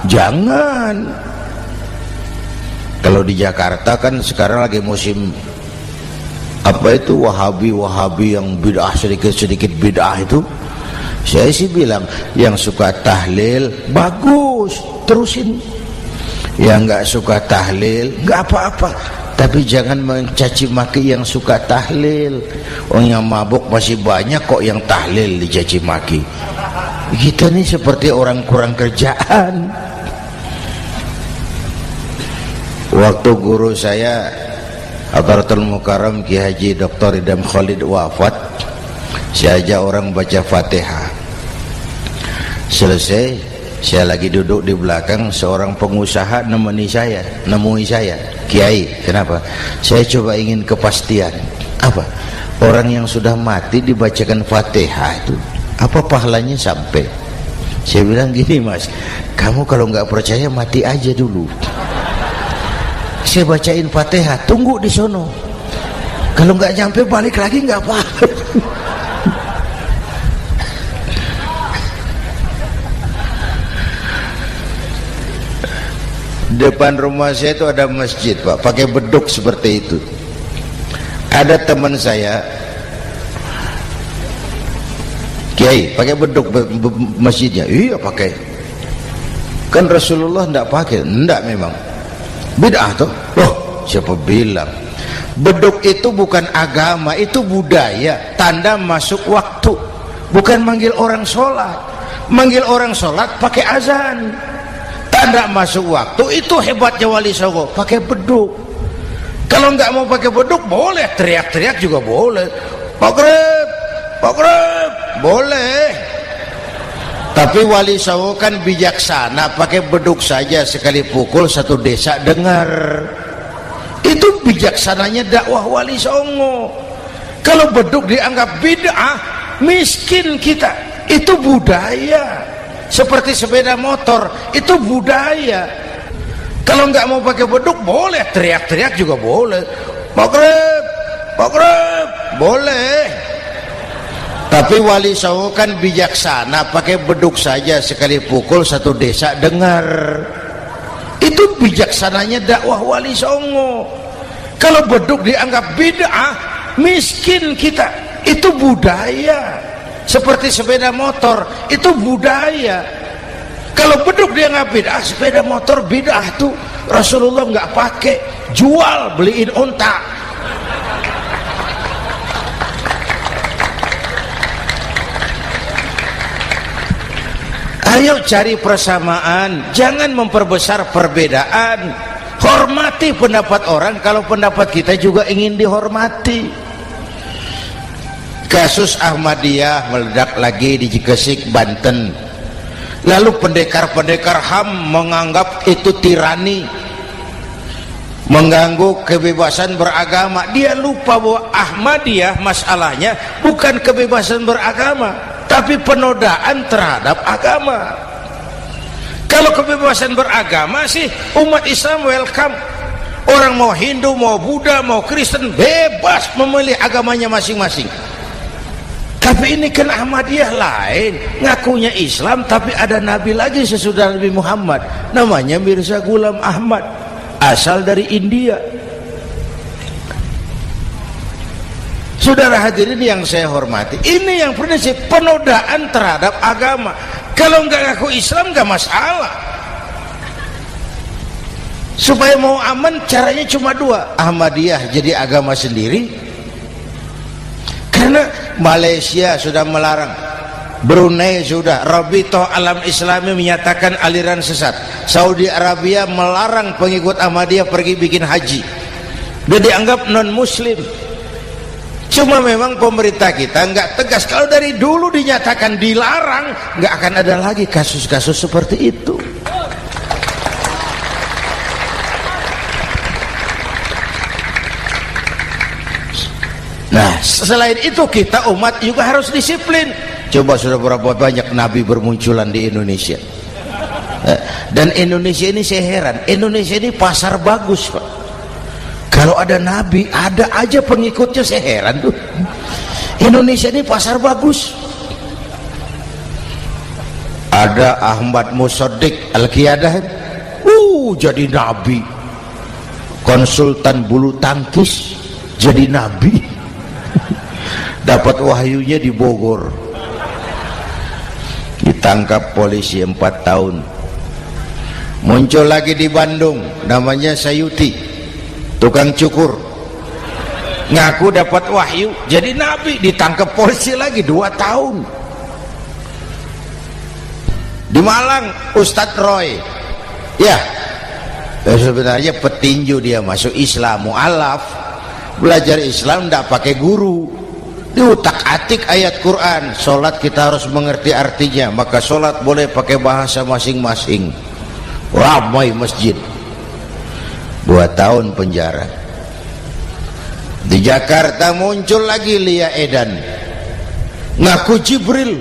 jangan. Kalau di Jakarta kan sekarang lagi musim apa itu wahabi yang bid'ah, sedikit bid'ah itu. Saya sih bilang yang suka tahlil bagus, terusin. Yang nggak suka tahlil nggak apa-apa, tapi jangan mencaci maki yang suka tahlil. Orang yang mabuk masih banyak kok yang tahlil dicaci maki. Kita nih seperti orang kurang kerjaan. Waktu guru saya Hadratul Mukarram Ki Haji Dr. Idham Khalid wafat, saya ajak orang baca Fatihah. Selesai, saya lagi duduk di belakang, seorang pengusaha nemui saya, Kiai, kenapa? Saya coba ingin kepastian. Apa? Orang yang sudah mati dibacakan Fatihah itu, apa pahalanya sampai? Saya bilang gini, Mas, kamu kalau nggak percaya mati aja dulu. Saya bacain Fatihah, tunggu di sono. Kalau nggak nyampe balik lagi nggak apa-apa. Depan rumah saya itu ada masjid, Pak, pakai beduk seperti itu. Ada teman saya, Kiai, pakai beduk masjidnya. Iya pakai. Kan Rasulullah enggak pakai. Enggak memang. Bid'ah tuh. Loh, siapa bilang? Beduk itu bukan agama, itu budaya, tanda masuk waktu. Bukan manggil orang sholat. Manggil orang sholat pakai azan. Tanda masuk waktu, itu hebatnya Wali Songo, pakai beduk. Kalau nggak mau pakai beduk boleh, teriak-teriak juga boleh. Maghrib, boleh. Tapi Wali Songo kan bijaksana, pakai beduk saja, sekali pukul satu desa dengar. Itu bijaksananya dakwah Wali Songo. Kalau beduk dianggap bid'ah, miskin kita. Itu budaya. Seperti sepeda motor, itu budaya. Kalau nggak mau pakai beduk boleh, teriak-teriak juga boleh. Maghrib, boleh. Tapi Wali Songo kan bijaksana, pakai beduk saja, sekali pukul satu desa dengar. Itu bijaksananya dakwah Wali Songo. Kalau beduk dianggap bid'ah, miskin kita. Itu budaya. Seperti sepeda motor, itu budaya. Kalau beduk dia nggak bid'ah, sepeda motor bid'ah tuh. Rasulullah nggak pakai, jual, beliin unta. Ayo cari persamaan, jangan memperbesar perbedaan. Hormati pendapat orang kalau pendapat kita juga ingin dihormati. Kasus Ahmadiyah meledak lagi di Cikesik, Banten. Lalu pendekar-pendekar HAM menganggap itu tirani, mengganggu kebebasan beragama. Dia lupa bahwa Ahmadiyah masalahnya bukan kebebasan beragama, tapi penodaan terhadap agama. Kalau kebebasan beragama sih umat Islam welcome. Orang mau Hindu, mau Buddha, mau Kristen bebas memilih agamanya masing-masing. Tapi ini kan Ahmadiyah lain, ngakunya Islam tapi ada nabi lagi sesudah Nabi Muhammad, namanya Mirza Ghulam Ahmad, asal dari India. Saudara hadirin yang saya hormati, ini yang prinsip penodaan terhadap agama. Kalau nggak ngaku Islam nggak masalah. Supaya mau aman caranya cuma dua, Ahmadiyah jadi agama sendiri, karena Malaysia sudah melarang, Brunei sudah, Rabithah Alam Islami menyatakan aliran sesat, Saudi Arabia melarang pengikut Ahmadiyah pergi bikin haji, dia dianggap non muslim. Cuma memang pemerintah kita nggak tegas. Kalau dari dulu dinyatakan dilarang, nggak akan ada lagi kasus-kasus seperti itu. Nah, selain itu kita umat juga harus disiplin. Coba sudah berapa banyak nabi bermunculan di Indonesia. Dan Indonesia ini saya heran, Indonesia ini pasar bagus, Pak. Kalau ada nabi, ada aja pengikutnya, saya heran tuh. Indonesia ini pasar bagus. Ada Ahmad Musaddiq Al-Qiyadah, jadi nabi. Konsultan bulu tangkis jadi nabi. Dapat wahyunya di Bogor. Ditangkap polisi 4 tahun. Muncul lagi di Bandung, namanya Sayuti, tukang cukur, ngaku dapat wahyu jadi nabi, ditangkap polisi lagi 2 tahun. Di Malang Ustadz Roy, ya sebenarnya petinju, dia masuk Islam, mu'alaf, belajar Islam tidak pakai guru, diutak-atik ayat Quran. Sholat kita harus mengerti artinya, maka sholat boleh pakai bahasa masing-masing. Ramai masjid. 2 tahun penjara. Di Jakarta muncul lagi Lia Edan, ngaku Jibril,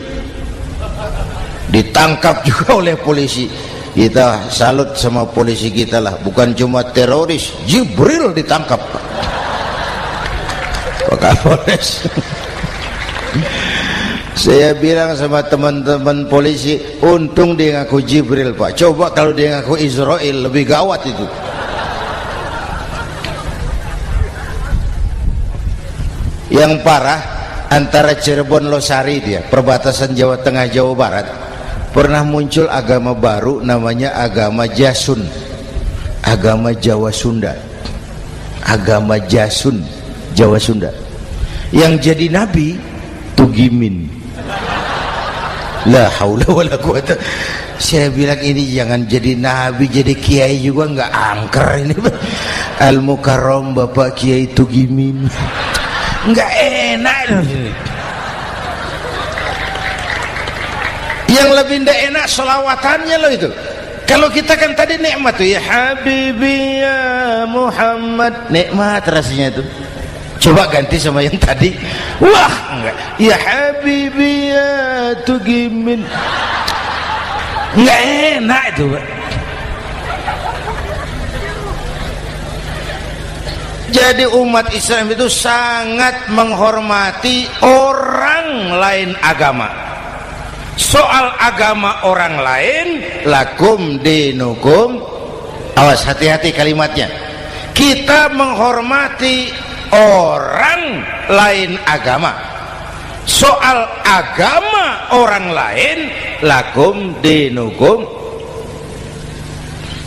ditangkap juga oleh polisi. Kita salut sama polisi kita lah, bukan cuma teroris, Jibril ditangkap Pak Kapolres. Saya bilang sama teman-teman polisi, untung dia ngaku Jibril, Pak. Coba kalau dia ngaku Israel, lebih gawat itu. Yang parah, antara Cirebon Losari, dia perbatasan Jawa Tengah Jawa Barat, pernah muncul agama baru namanya agama Jasun, agama Jawa Sunda, agama Jasun Jawa Sunda. Yang jadi nabi Tugimin. La haula wala quwata. Saya bilang ini jangan jadi nabi, jadi kiai juga nggak angker ini. Al Mukarram Bapak Kiai Tugimin. Nggak enak. Yang lebih nggak enak selawatannya loh itu. Kalau kita kan tadi nikmat tuh, ya Habibi ya Muhammad, nikmat rasanya itu. Coba ganti sama yang tadi, wah enggak, ya Habibi ya Tugimin, nggak enak itu, Pak. Jadi umat Islam itu sangat menghormati orang lain agama. Soal agama orang lain, lakum dinukum, awas hati-hati kalimatnya. Kita menghormati orang lain agama. Soal agama orang lain, lakum dinukum.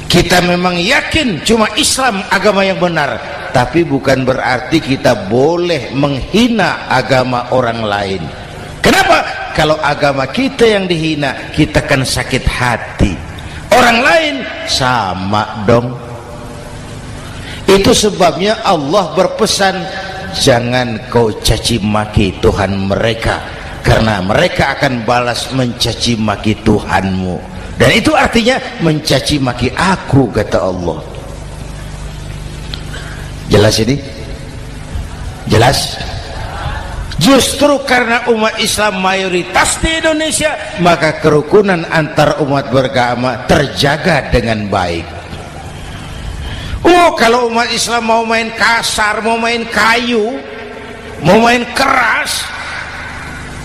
Kita memang yakin cuma Islam agama yang benar, tapi bukan berarti kita boleh menghina agama orang lain. Kenapa? Kalau agama kita yang dihina, kita kan sakit hati. Orang lain sama dong. Itu sebabnya Allah berpesan, jangan kau caci maki Tuhan mereka, karena mereka akan balas mencaci maki Tuhanmu. Dan itu artinya mencaci maki aku, kata Allah. Jelas ini? Jelas? Justru karena umat Islam mayoritas di Indonesia, maka kerukunan antar umat beragama terjaga dengan baik. Kalau umat Islam mau main kasar, mau main kayu, mau main keras,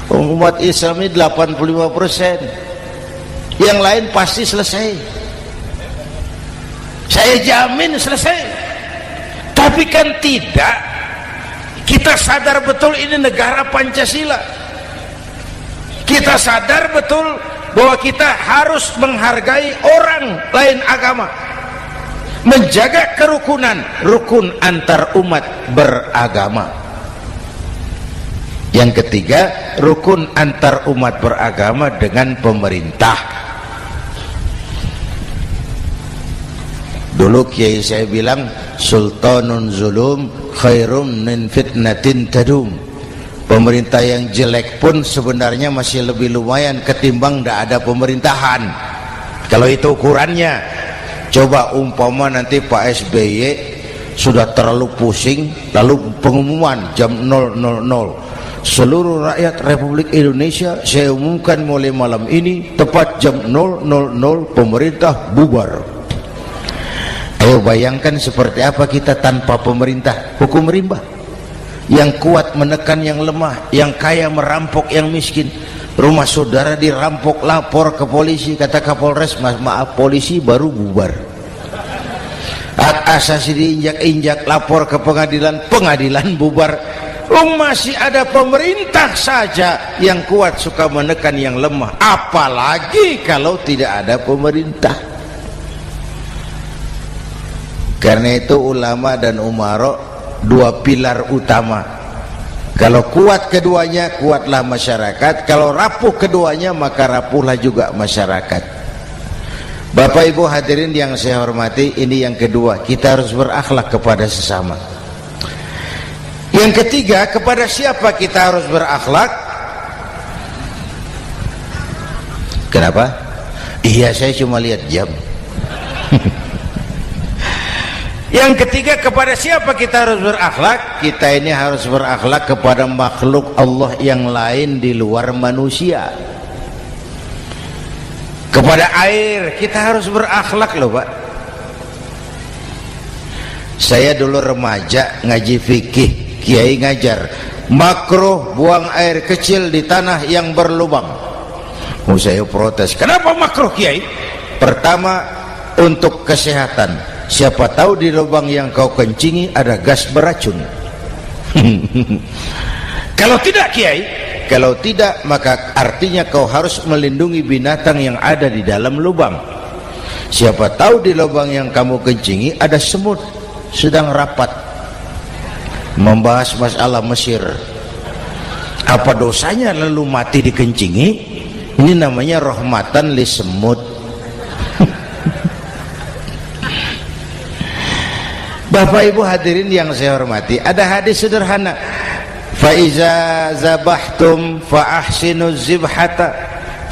Umat Islam ini 85%, yang lain pasti selesai, saya jamin selesai. Tapi kan tidak, kita sadar betul ini negara Pancasila, kita sadar betul bahwa kita harus menghargai orang lain agama, menjaga kerukunan, rukun antar umat beragama. Yang ketiga, rukun antar umat beragama dengan pemerintah. Dulu kiai saya bilang, sultanun zulum khairum min fitnatin tadum. Pemerintah yang jelek pun sebenarnya masih lebih lumayan ketimbang tidak ada pemerintahan, kalau itu ukurannya. Coba umpama nanti Pak SBY sudah terlalu pusing, lalu pengumuman jam 000, seluruh rakyat Republik Indonesia saya umumkan mulai malam ini tepat jam 000 pemerintah bubar. Ayo bayangkan seperti apa kita tanpa pemerintah. Hukum rimba, yang kuat menekan yang lemah, yang kaya merampok yang miskin. Rumah saudara dirampok, lapor ke polisi, kata Kapolres, maaf polisi baru bubar. Hak asasi diinjak-injak, lapor ke pengadilan, pengadilan bubar. Masih ada pemerintah saja yang kuat suka menekan yang lemah, apalagi kalau tidak ada pemerintah. Karena itu ulama dan umara dua pilar utama. Kalau kuat keduanya, kuatlah masyarakat. Kalau rapuh keduanya, maka rapuhlah juga masyarakat. Bapak Ibu hadirin yang saya hormati, ini yang kedua, kita harus berakhlak kepada sesama. Yang ketiga, kepada siapa kita harus berakhlak? Kenapa? Iya, saya cuma lihat jam. Yang ketiga, kepada siapa kita harus berakhlak? Kita ini harus berakhlak kepada makhluk Allah yang lain di luar manusia. Kepada air kita harus berakhlak loh Pak. Saya dulu remaja ngaji fikih, kiai ngajar makruh buang air kecil di tanah yang berlubang. Saya protes, kenapa makruh kiai? Pertama, untuk kesehatan. Siapa tahu di lubang yang kau kencingi ada gas beracun. Kalau tidak kiai, kalau tidak maka artinya kau harus melindungi binatang yang ada di dalam lubang. Siapa tahu di lubang yang kamu kencingi ada semut sedang rapat membahas masalah Mesir. Apa dosanya lalu mati dikencingi? Ini namanya rahmatan li semut. Bapak Ibu hadirin yang saya hormati, ada hadis sederhana, fa iza zabahtum fa ahsinu zibhata.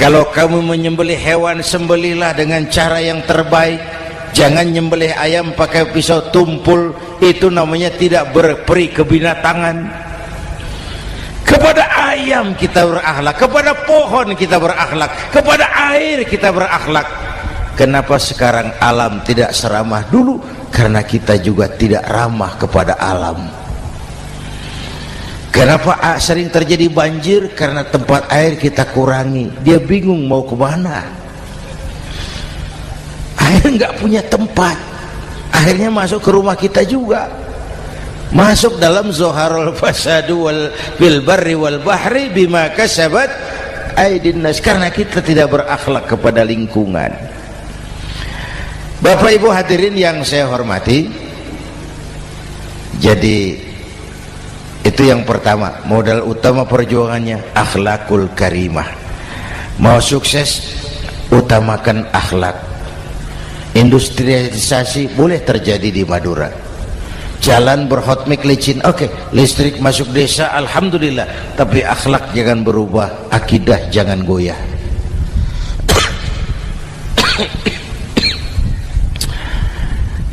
Kalau kamu menyembelih hewan, sembelihlah dengan cara yang terbaik. Jangan nyembelih ayam pakai pisau tumpul, itu namanya tidak berperi kebinatangan. Kepada ayam kita berakhlak, kepada pohon kita berakhlak, kepada air kita berakhlak. Kenapa sekarang alam tidak seramah dulu? Karena kita juga tidak ramah kepada alam. Kenapa sering terjadi banjir? Karena tempat air kita kurangi. Dia bingung mau kemana. Air nggak punya tempat. Akhirnya masuk ke rumah kita juga. Masuk dalam zoharul fasadu bil barri wal bahri bima kasabat aydin nas. Karena kita tidak berakhlak kepada lingkungan. Bapak Ibu hadirin yang saya hormati, jadi itu yang pertama, modal utama perjuangannya akhlakul karimah. Mau sukses, utamakan akhlak. Industrialisasi boleh terjadi di Madura, jalan berhotmik licin, oke. Listrik masuk desa, alhamdulillah. Tapi akhlak jangan berubah, akidah jangan goyah.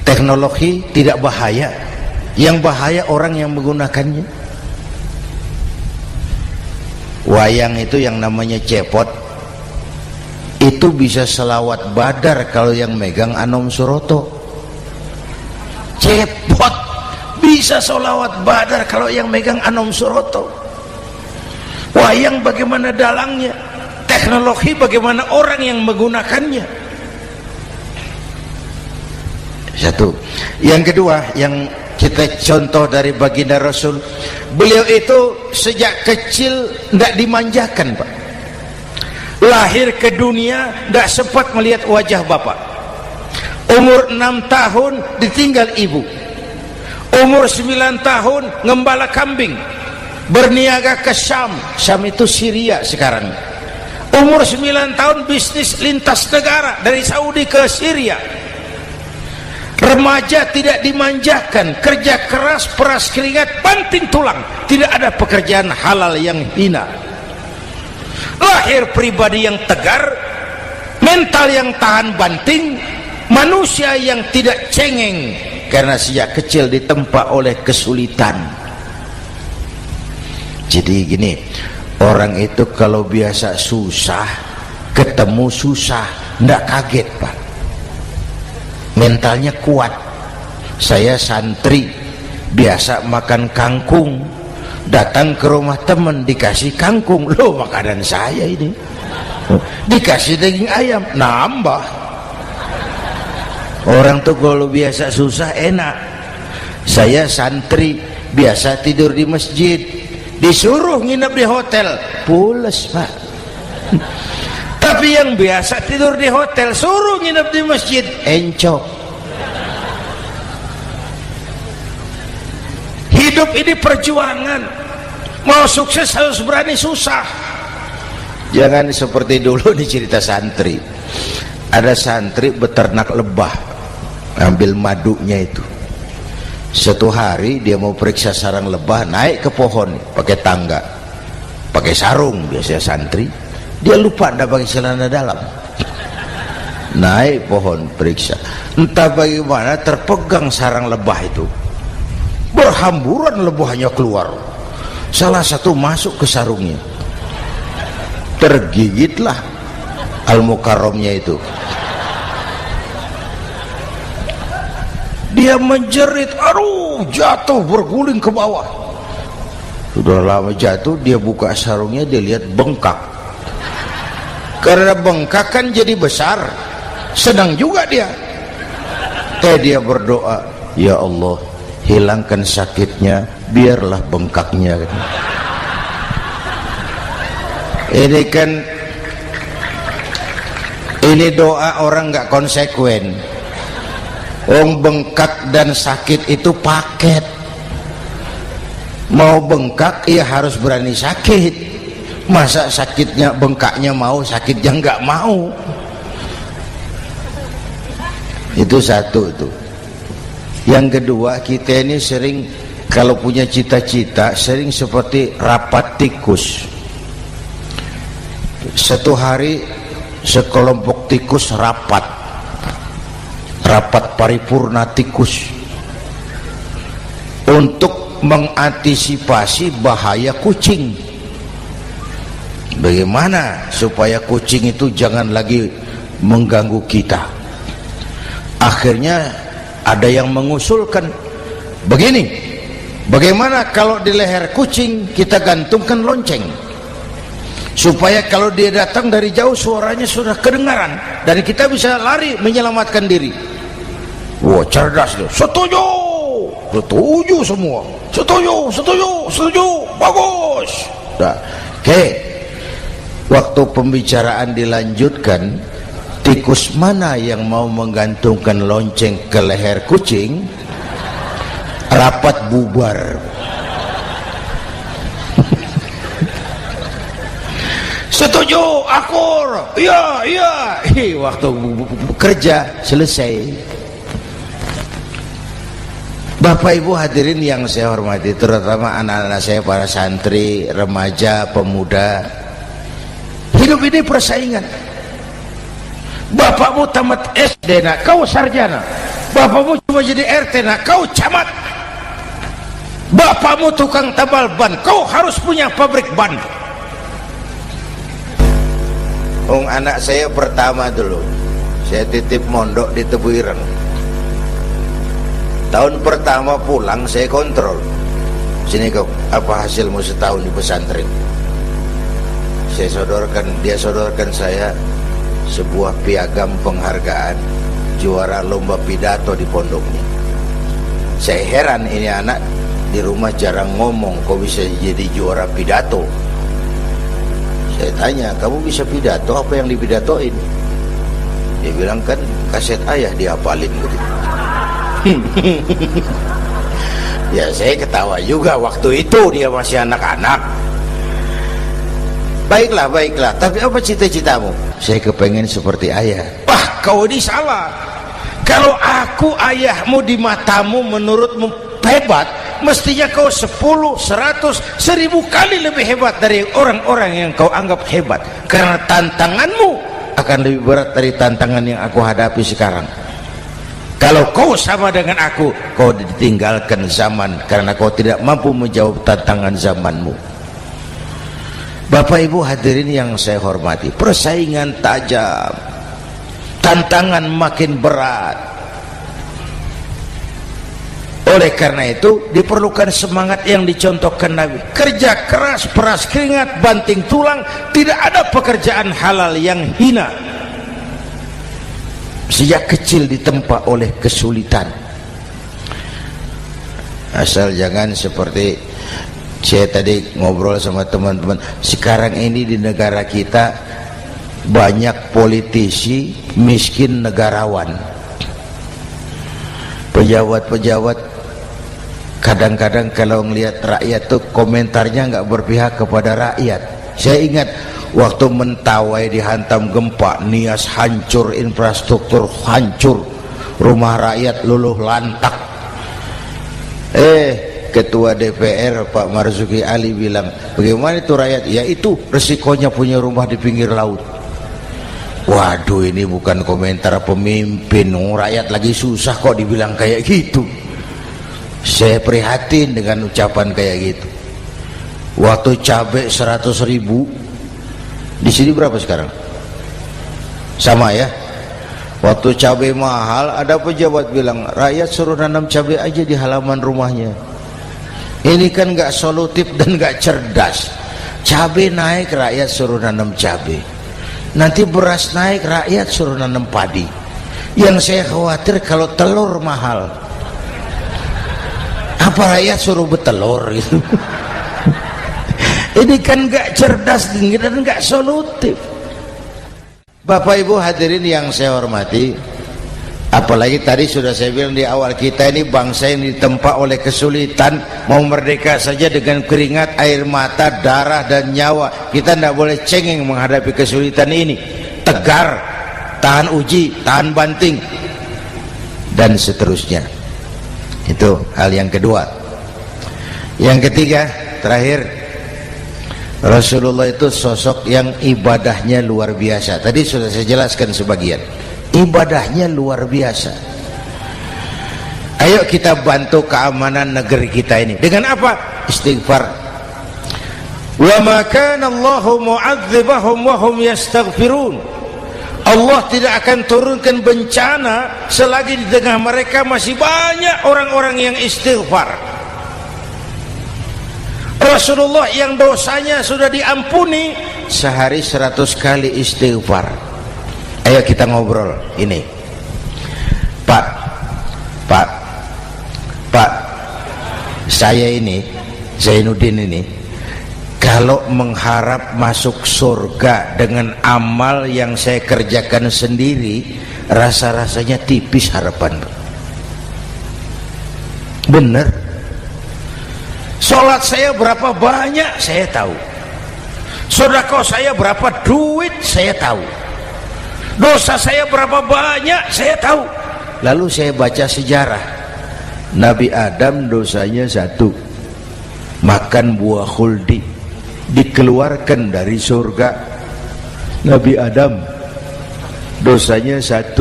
Teknologi tidak bahaya, yang bahaya orang yang menggunakannya. Wayang itu yang namanya cepot, itu bisa selawat badar kalau yang megang Anom Suroto. Cepot bisa selawat badar kalau yang megang Anom Suroto. Wayang bagaimana dalangnya, teknologi bagaimana orang yang menggunakannya. Satu. Yang kedua, yang kita contoh dari baginda Rasul, beliau itu sejak kecil tidak dimanjakan, Pak. Lahir ke dunia tidak sempat melihat wajah bapak. Umur 6 tahun ditinggal ibu. Umur 9 tahun ngembala kambing, berniaga ke Syam. Syam itu Syria sekarang. Umur 9 tahun bisnis lintas negara dari Saudi ke Syria. Remaja tidak dimanjakan, kerja keras, peras keringat, banting tulang, tidak ada pekerjaan halal yang hina. Lahir pribadi yang tegar, mental yang tahan banting, manusia yang tidak cengeng karena sejak kecil ditempa oleh kesulitan. Jadi gini, orang itu kalau biasa susah, ketemu susah, tidak kaget, Pak. Mentalnya kuat. Saya santri biasa makan kangkung, datang ke rumah teman dikasih kangkung, loh makanan saya ini, dikasih daging ayam, nambah. Orang tuh kalau biasa susah enak. Saya santri biasa tidur di masjid, disuruh nginep di hotel, pules, Pak. Tapi yang biasa tidur di hotel suruh nginep di masjid, encok. Hidup ini perjuangan. Mau sukses harus berani susah. Jangan seperti dulu di cerita santri. Ada santri beternak lebah, ambil madunya itu. Satu hari dia mau periksa sarang lebah, naik ke pohon pakai tangga, pakai sarung biasanya santri. Dia lupa tidak pakai celana dalam. Naik pohon periksa, entah bagaimana terpegang sarang lebah itu, berhamburan lebahnya keluar. Salah satu masuk ke sarungnya, tergigitlah Al-Mukarramnya itu. Dia menjerit, aduh, jatuh berguling ke bawah. Sudah lama jatuh, dia buka sarungnya, dia lihat bengkak. Karena bengkak kan jadi besar, senang juga dia. Dia berdoa, ya Allah, hilangkan sakitnya, biarlah bengkaknya. Ini doa orang nggak konsekuen. Bengkak dan sakit itu paket. Mau bengkak ya harus berani sakit. Masa sakitnya bengkaknya mau, sakitnya nggak mau. Itu satu itu. Yang kedua, kita ini sering kalau punya cita-cita sering seperti rapat tikus. Satu hari sekelompok tikus rapat paripurna tikus untuk mengantisipasi bahaya kucing. Bagaimana supaya kucing itu jangan lagi mengganggu kita? Akhirnya ada yang mengusulkan begini, bagaimana kalau di leher kucing kita gantungkan lonceng, supaya kalau dia datang dari jauh suaranya sudah kedengaran dan kita bisa lari menyelamatkan diri. Wah, cerdas tuh. Setuju, setuju semua. Setuju, bagus. Nah, oke. Waktu pembicaraan dilanjutkan, tikus mana yang mau menggantungkan lonceng ke leher kucing? Rapat bubar. Setuju, akur. Iya. Waktu kerja selesai. Bapak Ibu hadirin yang saya hormati, terutama anak-anak saya, para santri, remaja, pemuda. Hidup ini persaingan. Bapakmu tamat SD, nak, kau sarjana. Bapakmu cuma jadi RT, nak, kau camat. Bapakmu tukang tambal ban, kau harus punya pabrik ban. Anak saya pertama dulu, saya titip mondok di Tebu Ireng. Tahun pertama pulang saya kontrol, sini kau, apa hasilmu setahun di pesantren? dia sodorkan saya sebuah piagam penghargaan juara lomba pidato di pondoknya. Saya heran, ini anak di rumah jarang ngomong, kok bisa jadi juara pidato? Saya tanya, kamu bisa pidato, apa yang dipidatoin? Dia bilang, kan kaset ayah dihafalin gitu. Ya saya ketawa juga, waktu itu dia masih anak-anak. Baiklah, tapi apa cita-citamu? Saya kepengen seperti ayah. Wah, kau ini salah. Kalau aku ayahmu di matamu, menurutmu hebat, mestinya kau 10, 100, 1000 kali lebih hebat dari orang-orang yang kau anggap hebat. Karena tantanganmu akan lebih berat dari tantangan yang aku hadapi sekarang. Kalau kau sama dengan aku, kau ditinggalkan zaman karena kau tidak mampu menjawab tantangan zamanmu. Bapak Ibu hadirin yang saya hormati, persaingan tajam, tantangan makin berat. Oleh karena itu diperlukan semangat yang dicontohkan Nabi. Kerja keras, peras keringat, banting tulang. Tidak ada pekerjaan halal yang hina. Sejak kecil ditempa oleh kesulitan. Asal jangan seperti saya tadi ngobrol sama teman-teman, sekarang ini di negara kita banyak politisi miskin negarawan. Pejabat-pejabat kadang-kadang kalau ngelihat rakyat tuh komentarnya nggak berpihak kepada rakyat. Saya ingat waktu Mentawai dihantam gempa, Nias hancur, infrastruktur hancur, rumah rakyat luluh lantak. Ketua DPR Pak Marzuki Ali bilang, bagaimana itu rakyat? Ya itu resikonya punya rumah di pinggir laut. Waduh, ini bukan komentar pemimpin, rakyat lagi susah kok dibilang kayak gitu. Saya prihatin dengan ucapan kayak gitu. Waktu cabai 100.000, di sini berapa sekarang? Sama ya. Waktu cabai mahal, ada pejabat bilang, rakyat suruh nanam cabai aja di halaman rumahnya. Ini kan gak solutif dan gak cerdas. Cabai naik, rakyat suruh nanam cabai. Nanti beras naik, rakyat suruh nanam padi. Yang saya khawatir kalau telur mahal, apa rakyat suruh betelur gitu? Ini kan gak cerdas dan gak solutif. Bapak Ibu hadirin yang saya hormati, apalagi tadi sudah saya bilang di awal, kita ini bangsa yang ditempa oleh kesulitan. Mau merdeka saja dengan keringat, air mata, darah dan nyawa. Kita tidak boleh cengeng menghadapi kesulitan ini. Tegar, tahan uji, tahan banting, dan seterusnya. Itu hal yang kedua. Yang ketiga, terakhir, Rasulullah itu sosok yang ibadahnya luar biasa. Tadi sudah saya jelaskan sebagian. Ibadahnya luar biasa. Ayo kita bantu keamanan negeri kita ini. Dengan apa? Istighfar. Wa ma kana Allahu mu'adzibahum wa hum yastaghfirun. Allah tidak akan turunkan bencana selagi di tengah mereka masih banyak orang-orang yang istighfar. Rasulullah yang dosanya sudah diampuni sehari 100 kali istighfar. Ayo kita ngobrol ini. Pak, saya ini, Zainuddin ini, kalau mengharap masuk surga dengan amal yang saya kerjakan sendiri, rasa-rasanya tipis harapan. Bener. Sholat saya berapa banyak saya tahu. Sedekah saya berapa duit saya tahu. Dosa saya berapa banyak saya tahu. Lalu saya baca sejarah. Nabi Adam dosanya 1, makan buah khuldi, dikeluarkan dari surga. Nabi Adam dosanya 1,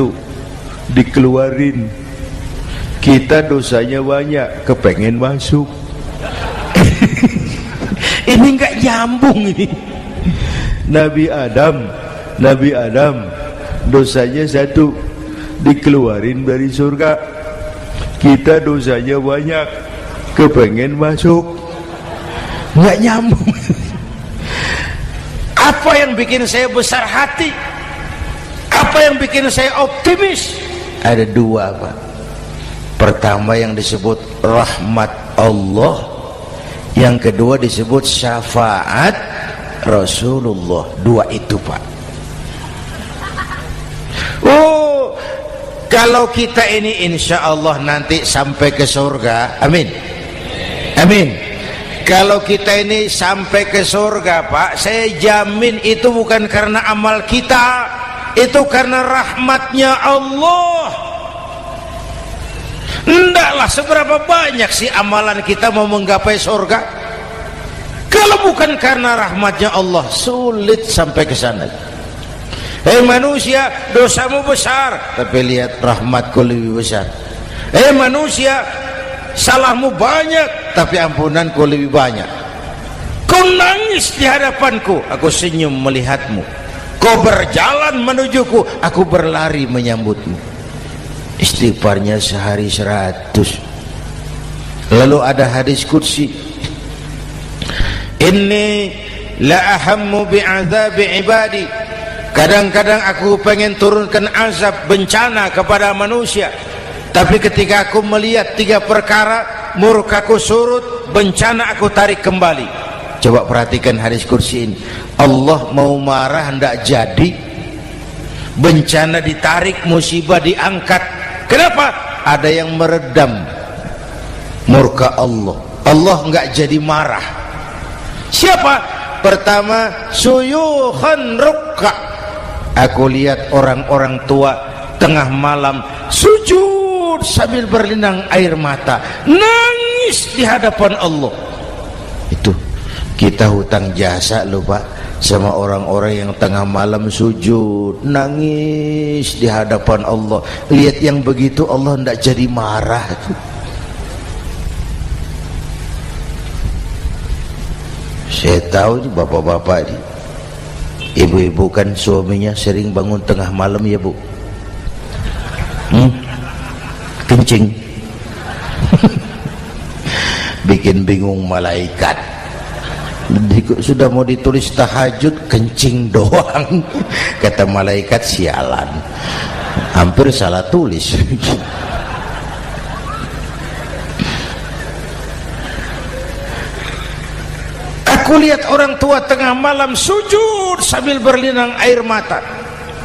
dikeluarin. Kita dosanya banyak, kepengen masuk. Ini enggak nyambung ini. Nabi Adam dosanya 1, dikeluarin dari surga. Kita dosanya banyak, kepengen masuk. Enggak nyambung. Apa yang bikin saya besar hati? Apa yang bikin saya optimis? Ada dua, Pak. Pertama yang disebut rahmat Allah, yang kedua disebut syafaat Rasulullah. Dua itu, Pak. Oh, kalau kita ini insya Allah nanti sampai ke surga, amin, amin. Kalau kita ini sampai ke surga, Pak, saya jamin itu bukan karena amal kita, itu karena rahmatnya Allah. Ndaklah seberapa banyak sih amalan kita mau menggapai surga. Kalau bukan karena rahmatnya Allah, sulit sampai ke sana. Hei manusia, dosamu besar, tapi lihat rahmatku lebih besar. Hei manusia, salahmu banyak, tapi ampunanku lebih banyak. Kau nangis di hadapanku, aku senyum melihatmu. Kau berjalan menujuku, aku berlari menyambutmu. Istighfarnya sehari 100. Lalu ada hadis qudsi, inni la ahammu bi'adzabi ibadi. Kadang-kadang aku pengen turunkan azab, bencana kepada manusia, tapi ketika aku melihat 3 perkara, murkaku surut, bencana aku tarik kembali. Coba perhatikan hadis kursi ini. Allah mau marah hendak jadi, bencana ditarik, musibah diangkat. Kenapa? Ada yang meredam murka Allah. Allah enggak jadi marah. Siapa? Pertama, suyukhan rukka. Aku lihat orang-orang tua tengah malam sujud sambil berlinang air mata, nangis di hadapan Allah. Itu kita hutang jasa loh, Pak, sama orang-orang yang tengah malam sujud nangis di hadapan Allah. Lihat yang begitu Allah tidak jadi marah. Saya tahu nih bapak-bapak ini, ibu-ibu kan suaminya sering bangun tengah malam ya, Bu. Kencing. Bikin bingung malaikat. Sudah mau ditulis tahajud, kencing doang. Kata malaikat, sialan, hampir salah tulis. Aku lihat orang tua tengah malam sujud sambil berlinang air mata.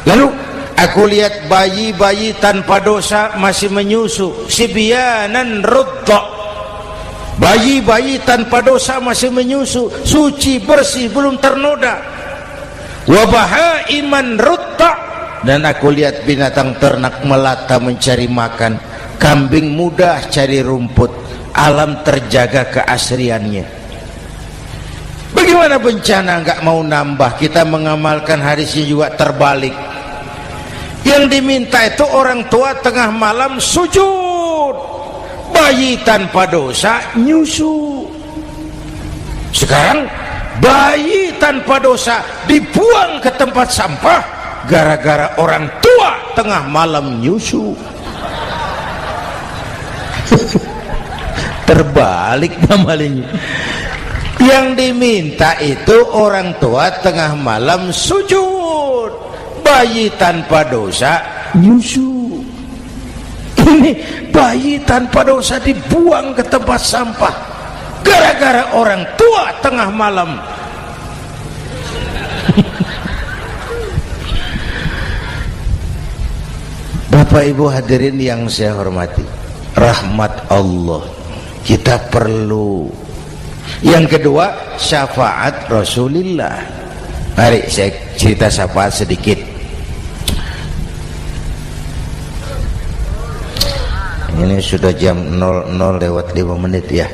Lalu aku lihat bayi-bayi tanpa dosa masih menyusu, sibyanan rudda. Bayi-bayi tanpa dosa masih menyusu, suci bersih, belum ternoda. Wa bahaiman rudda. Dan aku lihat binatang ternak melata mencari makan, kambing mudah cari rumput, alam terjaga keasriannya. Bagaimana bencana enggak mau nambah? Kita mengamalkan hadisnya juga terbalik. Yang diminta itu orang tua tengah malam sujud, bayi tanpa dosa nyusu. Sekarang bayi tanpa dosa dibuang ke tempat sampah gara-gara orang tua tengah malam nyusu. Terbalik namanya. Yang diminta itu orang tua tengah malam sujud, bayi tanpa dosa nyusu. Ini bayi tanpa dosa dibuang ke tempat sampah gara-gara orang tua tengah malam. Bapak Ibu hadirin yang saya hormati, rahmat Allah kita perlu. Yang kedua, syafaat Rasulullah. Mari saya cerita syafaat sedikit. Ini sudah jam 00 lewat 5 menit ya.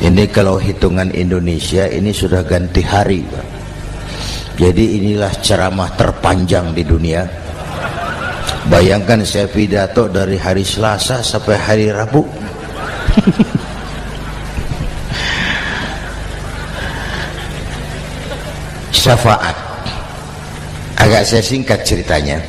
Ini kalau hitungan Indonesia ini sudah ganti hari, Pak. Jadi inilah ceramah terpanjang di dunia. Bayangkan saya pidato dari hari Selasa sampai hari Rabu. Syafaat, agak saya singkat ceritanya.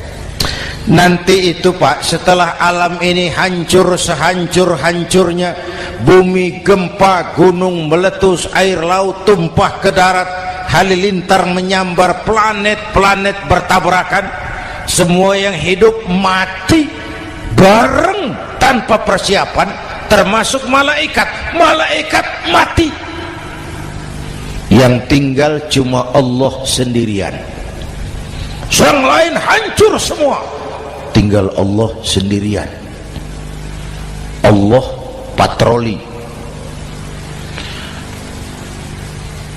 Nanti itu Pak, setelah alam ini hancur sehancur-hancurnya, bumi gempa, gunung meletus, air laut tumpah ke darat, halilintar menyambar, planet-planet bertabrakan, semua yang hidup mati bareng tanpa persiapan, termasuk malaikat. Malaikat mati, yang tinggal cuma Allah sendirian. Yang lain hancur semua, tinggal Allah sendirian. Allah patroli,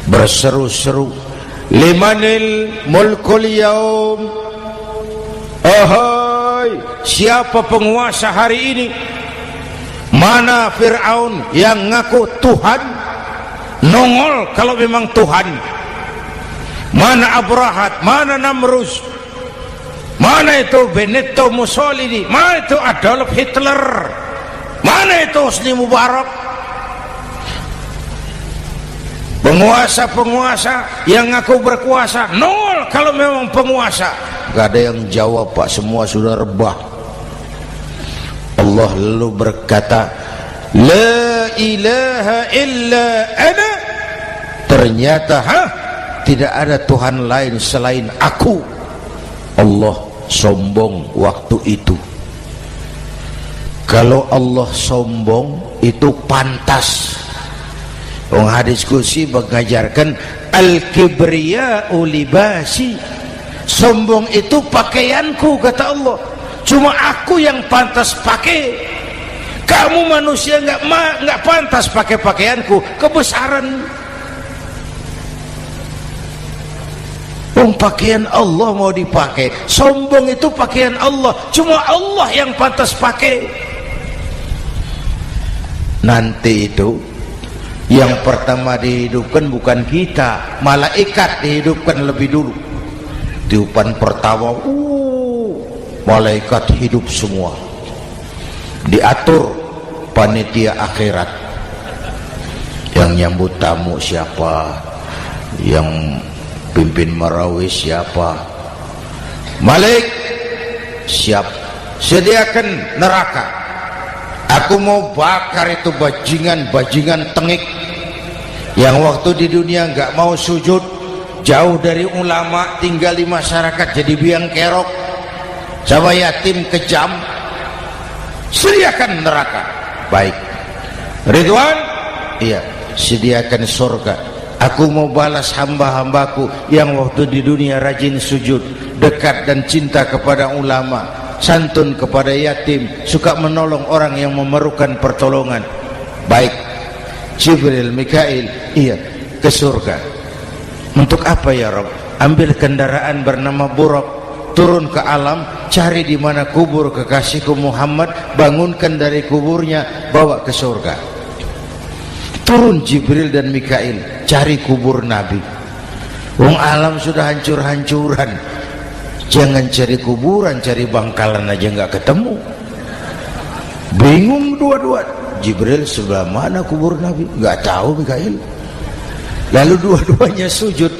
berseru-seru, limanil mulkul yaum, ahai, siapa penguasa hari ini? Mana Fir'aun yang ngaku Tuhan, nongol kalau memang Tuhan. Mana Abrahat, mana Namrus, mana itu Benito Mussolini, mana itu Adolf Hitler, mana itu Hosni Mubarak. Penguasa-penguasa yang ngaku berkuasa, nol kalau memang penguasa. Gak ada yang jawab, Pak, semua sudah rebah. Allah lalu berkata, la ilaha illa ana. Ternyata tidak ada Tuhan lain selain aku. Allah sombong waktu itu. Kalau Allah sombong itu pantas. Hadis qudsi mengajarkan al-kibriya'u libasi, sombong itu pakaianku, kata Allah. Cuma aku yang pantas pakai. Kamu manusia nggak pantas pakai pakaianku, kebesaran. Pakaian Allah mau dipakai, sombong itu pakaian Allah, cuma Allah yang pantas pakai. Nanti itu yang pertama dihidupkan bukan kita, malaikat dihidupkan lebih dulu. Tiupan pertama, malaikat hidup semua, diatur panitia akhirat. Yang nyambut tamu siapa, yang pimpin marawis siapa. Malik, siap, sediakan neraka. Aku mau bakar itu bajingan tengik yang waktu di dunia nggak mau sujud, jauh dari ulama, tinggal di masyarakat jadi biang kerok, sama yatim kejam. Sediakan neraka. Baik, Ridwan, iya, sediakan surga. Aku mau balas hamba-hambaku yang waktu di dunia rajin sujud, dekat dan cinta kepada ulama, santun kepada yatim, suka menolong orang yang memerlukan pertolongan. Baik, Jibril, Mikail, iya, ke surga. Untuk apa ya Rabb? Ambil kendaraan bernama Buraq, turun ke alam, cari di mana kubur kekasihku Muhammad, bangunkan dari kuburnya, bawa ke surga. Turun Jibril dan Mikail, cari kubur Nabi. Wong alam sudah hancur-hancuran, jangan cari kuburan, cari bangkalan aja nggak ketemu. Bingung dua-dua. Jibril, sebelah mana kubur Nabi? Nggak tahu Mikail. Lalu dua-duanya sujud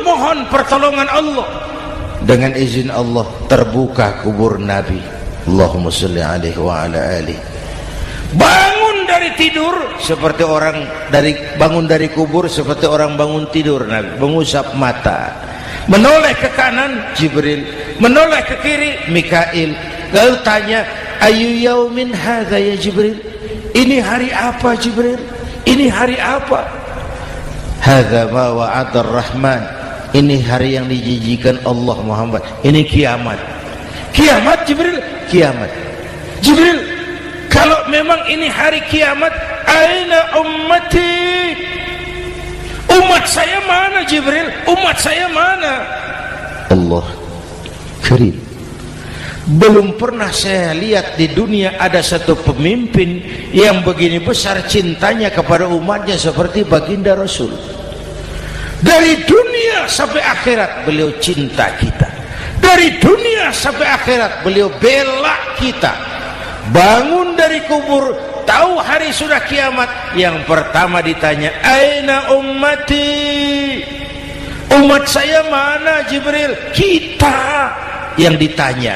mohon pertolongan Allah. Dengan izin Allah terbuka kubur Nabi. Allahumma sholli alaihi wa ala alihi. Bangun dari tidur seperti orang bangun dari kubur seperti orang bangun tidur. Nabi mengusap mata, menoleh ke kanan Jibril, menoleh ke kiri Mikail. Lalu tanya, ayu yaumin hadza ya Jibril? Ini hari apa Jibril? Ini hari apa? Hadza ma wa'ada ar-Rahman. Ini hari yang dijanjikan Allah Muhammad. Ini kiamat. Kiamat Jibril? Kiamat. Jibril, kalau memang ini hari kiamat, aina ummati? Umat saya mana Jibril? Umat saya mana? Allah karim. Belum pernah saya lihat di dunia ada satu pemimpin yang begini besar cintanya kepada umatnya seperti baginda Rasul. Dari dunia sampai akhirat beliau cinta kita. Dari dunia sampai akhirat beliau bela kita. Bangun dari kubur, tahu hari sudah kiamat, yang pertama ditanya, aina ummati? Umat saya mana Jibril? Kita yang ditanya.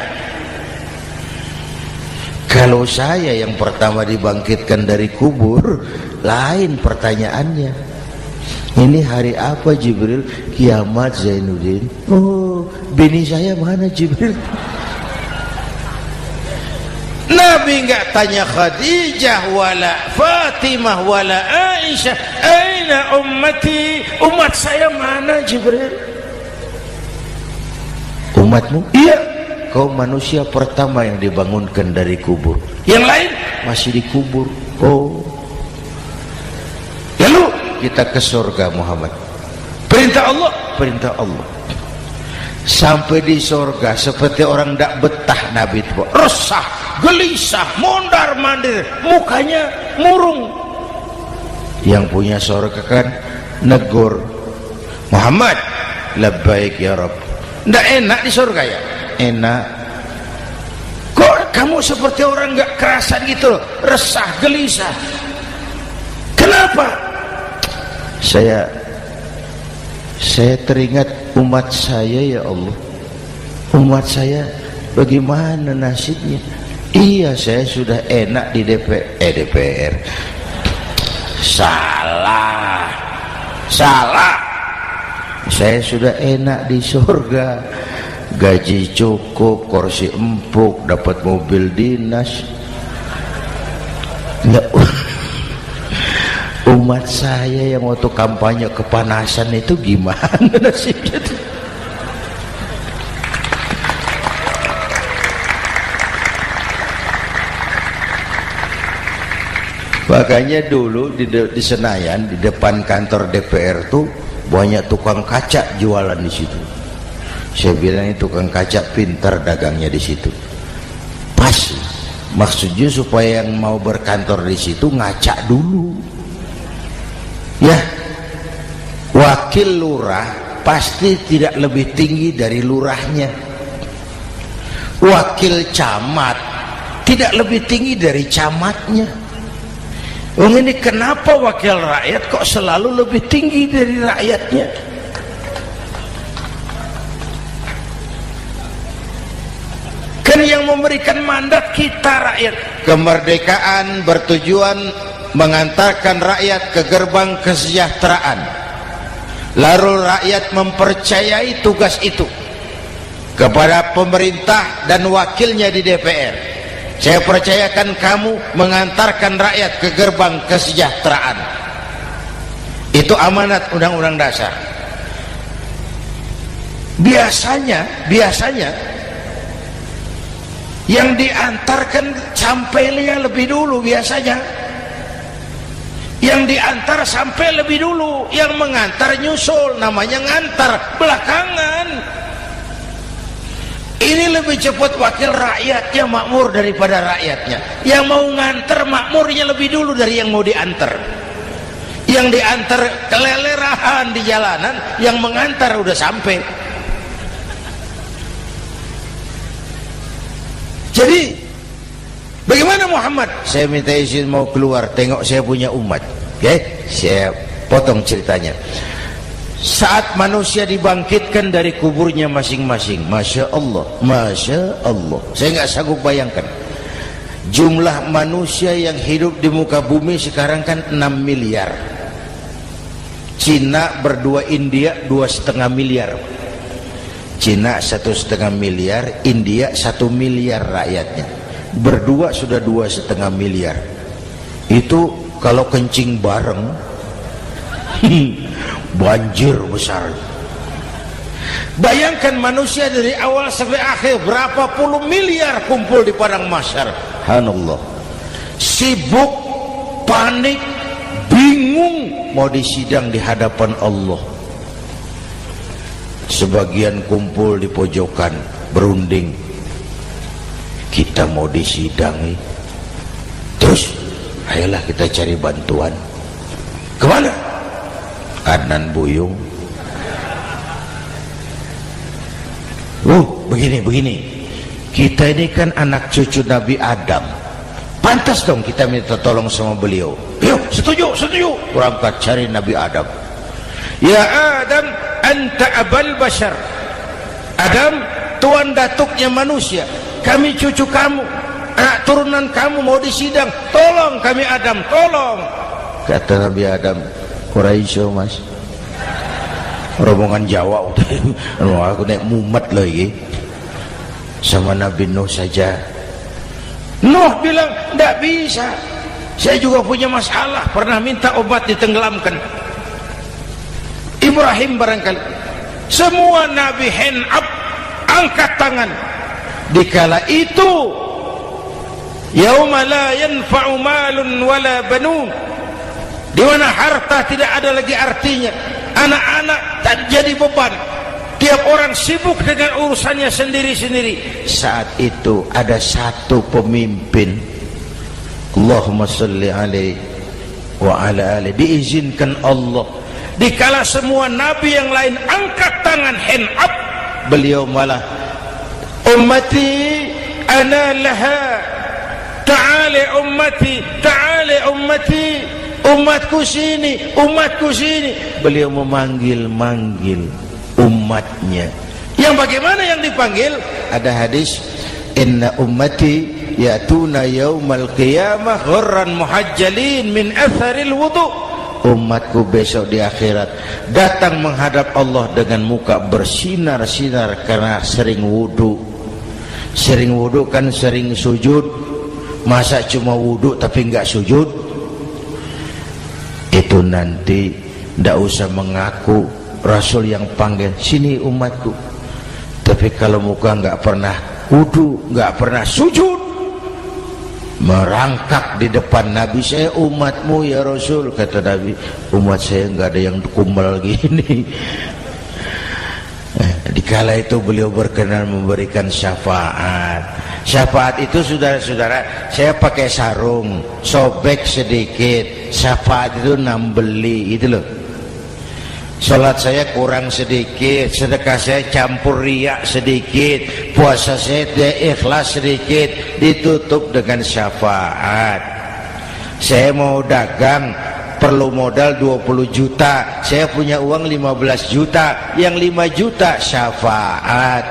Kalau saya yang pertama dibangkitkan dari kubur, lain pertanyaannya. Ini hari apa Jibril? Kiamat Zainuddin. Oh, bini saya mana Jibril? Nabi enggak tanya Khadijah wala Fatimah wala Aisyah, aina ummati, umat saya mana Jibril? Umatmu? Iya. Kau manusia pertama yang dibangunkan dari kubur. Yang lain masih dikubur. Oh. Lalu kita ke surga Muhammad. Perintah Allah, perintah Allah. Sampai di surga seperti orang tidak betah Nabi itu, resah, gelisah, mondar mandir, mukanya murung. Yang punya surga kan negur, Muhammad, labbaik ya Rabb. Tidak enak di surga ya? Enak. Kok kamu seperti orang nggak kerasan gitu loh, resah, gelisah. Kenapa? Saya teringat umat saya ya Allah. Umat saya bagaimana nasibnya? Iya, saya sudah enak di DPR. Salah. Saya sudah enak di surga, gaji cukup, kursi empuk, dapat mobil dinas. Nggak. Umat saya yang waktu kampanye kepanasan itu gimana nasibnya tuh? Makanya dulu di Senayan, di depan kantor DPR tuh banyak tukang kaca jualan di situ. Saya bilang ini tukang kaca pintar dagangnya di situ. Pas, maksudnya supaya yang mau berkantor di situ ngaca dulu. Ya, wakil lurah pasti tidak lebih tinggi dari lurahnya. Wakil camat tidak lebih tinggi dari camatnya. Ini kenapa wakil rakyat kok selalu lebih tinggi dari rakyatnya? Kan yang memberikan mandat kita rakyat. Kemerdekaan bertujuan mengantarkan rakyat ke gerbang kesejahteraan. Lalu rakyat mempercayai tugas itu kepada pemerintah dan wakilnya di DPR. Saya percayakan kamu mengantarkan rakyat ke gerbang kesejahteraan. Itu amanat Undang-Undang Dasar. Biasanya yang diantarkan sampainya lebih dulu biasanya. Yang diantar sampai lebih dulu, yang mengantar nyusul, namanya ngantar belakangan. Ini lebih cepat wakil rakyatnya makmur daripada rakyatnya. Yang mau ngantar makmurnya lebih dulu dari yang mau diantar. Yang diantar kelelerahan di jalanan, yang mengantar udah sampai. Jadi bagaimana Muhammad? Saya minta izin mau keluar, tengok saya punya umat. Oke, saya potong ceritanya. Saat manusia dibangkitkan dari kuburnya masing-masing, Masya Allah, Masya Allah, saya nggak sanggup bayangkan jumlah manusia yang hidup di muka bumi sekarang kan 6 miliar. Cina berdua, India 2,5 miliar. Cina 1,5 miliar, India 1 miliar rakyatnya. Berdua sudah 2,5 miliar. Itu kalau kencing bareng banjir besar. Bayangkan manusia dari awal sampai akhir berapa puluh miliar kumpul di padang mahsyar. Subhanallah. Sibuk, panik, bingung mau disidang di hadapan Allah. Sebagian kumpul di pojokan berunding, kita mau disidangi. Terus ayolah kita cari bantuan. Kemana? Adnan Buyung. Begini. Kita ini kan anak cucu Nabi Adam. Pantas dong kita minta tolong sama beliau. Yuk, setuju. Berangkat cari Nabi Adam. Ya Adam, anta abal bashar. Adam, tuan datuknya manusia. Kami cucu kamu, anak turunan kamu mau disidang. Tolong kami Adam, tolong. Kata Nabi Adam, Quraisy mas, rombongan Jawa aku naik mumet lagi sama Nabi Nuh saja. Nuh bilang tidak bisa, saya juga punya masalah, pernah minta obat ditenggelamkan. Ibrahim barangkali, semua Nabi hand up, angkat tangan. Dikala itu yauma la yanfa'u malun wala banun, di mana harta tidak ada lagi artinya, anak-anak tak jadi beban, tiap orang sibuk dengan urusannya sendiri-sendiri. Saat itu ada satu pemimpin, Allahumma salli alaihi wa ala alihi, diizinkan Allah. Dikala semua nabi yang lain angkat tangan hand up, beliau malah ummati ana laha, ta'ali ummati, ta'ali ummati, umatku sini, umatku sini. Beliau memanggil-manggil umatnya. Yang bagaimana yang dipanggil? Ada hadis, inna ummati ya'tuna yaumal qiyamah ghurran muhajjalin min atharil wudu. Umatku besok di akhirat datang menghadap Allah dengan muka bersinar-sinar karena sering wudu. Sering wudu kan sering sujud. Masa cuma wudu tapi enggak sujud? Itu nanti enggak usah mengaku Rasul yang panggil, sini umatku. Tapi kalau muka enggak pernah wudu, enggak pernah sujud, merangkak di depan Nabi, saya umatmu ya Rasul. Kata Nabi, umat saya enggak ada yang kumbal gini. Dikala itu beliau berkenan memberikan syafaat. Syafaat itu saudara-saudara, saya pakai sarung, sobek sedikit. Syafaat itu nambeli, itu loh. Salat saya kurang sedikit, sedekah saya campur riak sedikit, puasa saya tidak ikhlas sedikit, ditutup dengan syafaat. Saya mau dagang, perlu modal 20 juta, saya punya uang 15 juta, yang 5 juta syafaat.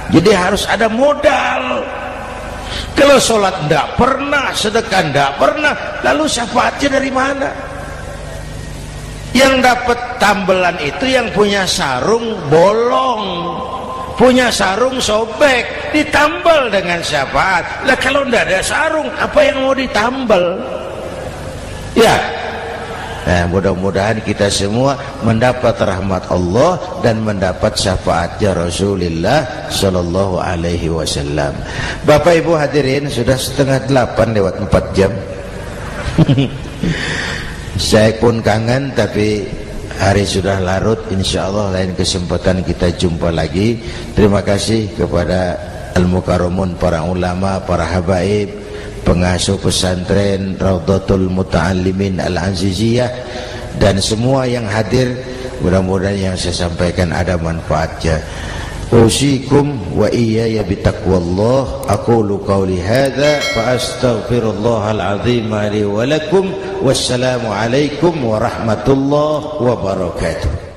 Jadi harus ada modal. Kalau sholat tidak pernah, sedekah tidak pernah, lalu syafaatnya dari mana? Yang dapat tambelan itu yang punya sarung bolong, punya sarung sobek, ditambal dengan syafaat. Lah kalau tidak ada sarung, apa yang mau ditambal? Ya, nah, mudah-mudahan kita semua mendapat rahmat Allah dan mendapat syafaatnya Rasulullah Sallallahu Alaihi Wasallam. Bapak Ibu hadirin, sudah 7:30 lewat 4 jam. Saya pun kangen, tapi hari sudah larut. Insya Allah lain kesempatan kita jumpa lagi. Terima kasih kepada Al-Mukarramun, para ulama, para habaib, pengasuh pesantren Raudhatul Muta'allimin Al-Aziziyah, dan semua yang hadir. Mudah-mudahan yang saya sampaikan ada manfaatnya. Usikum wa iyaya bitaqwallah. Aqulu qawli hadza fa astaghfirullahal azim li wa lakum. Wassalamu alaikum warahmatullahi wabarakatuh.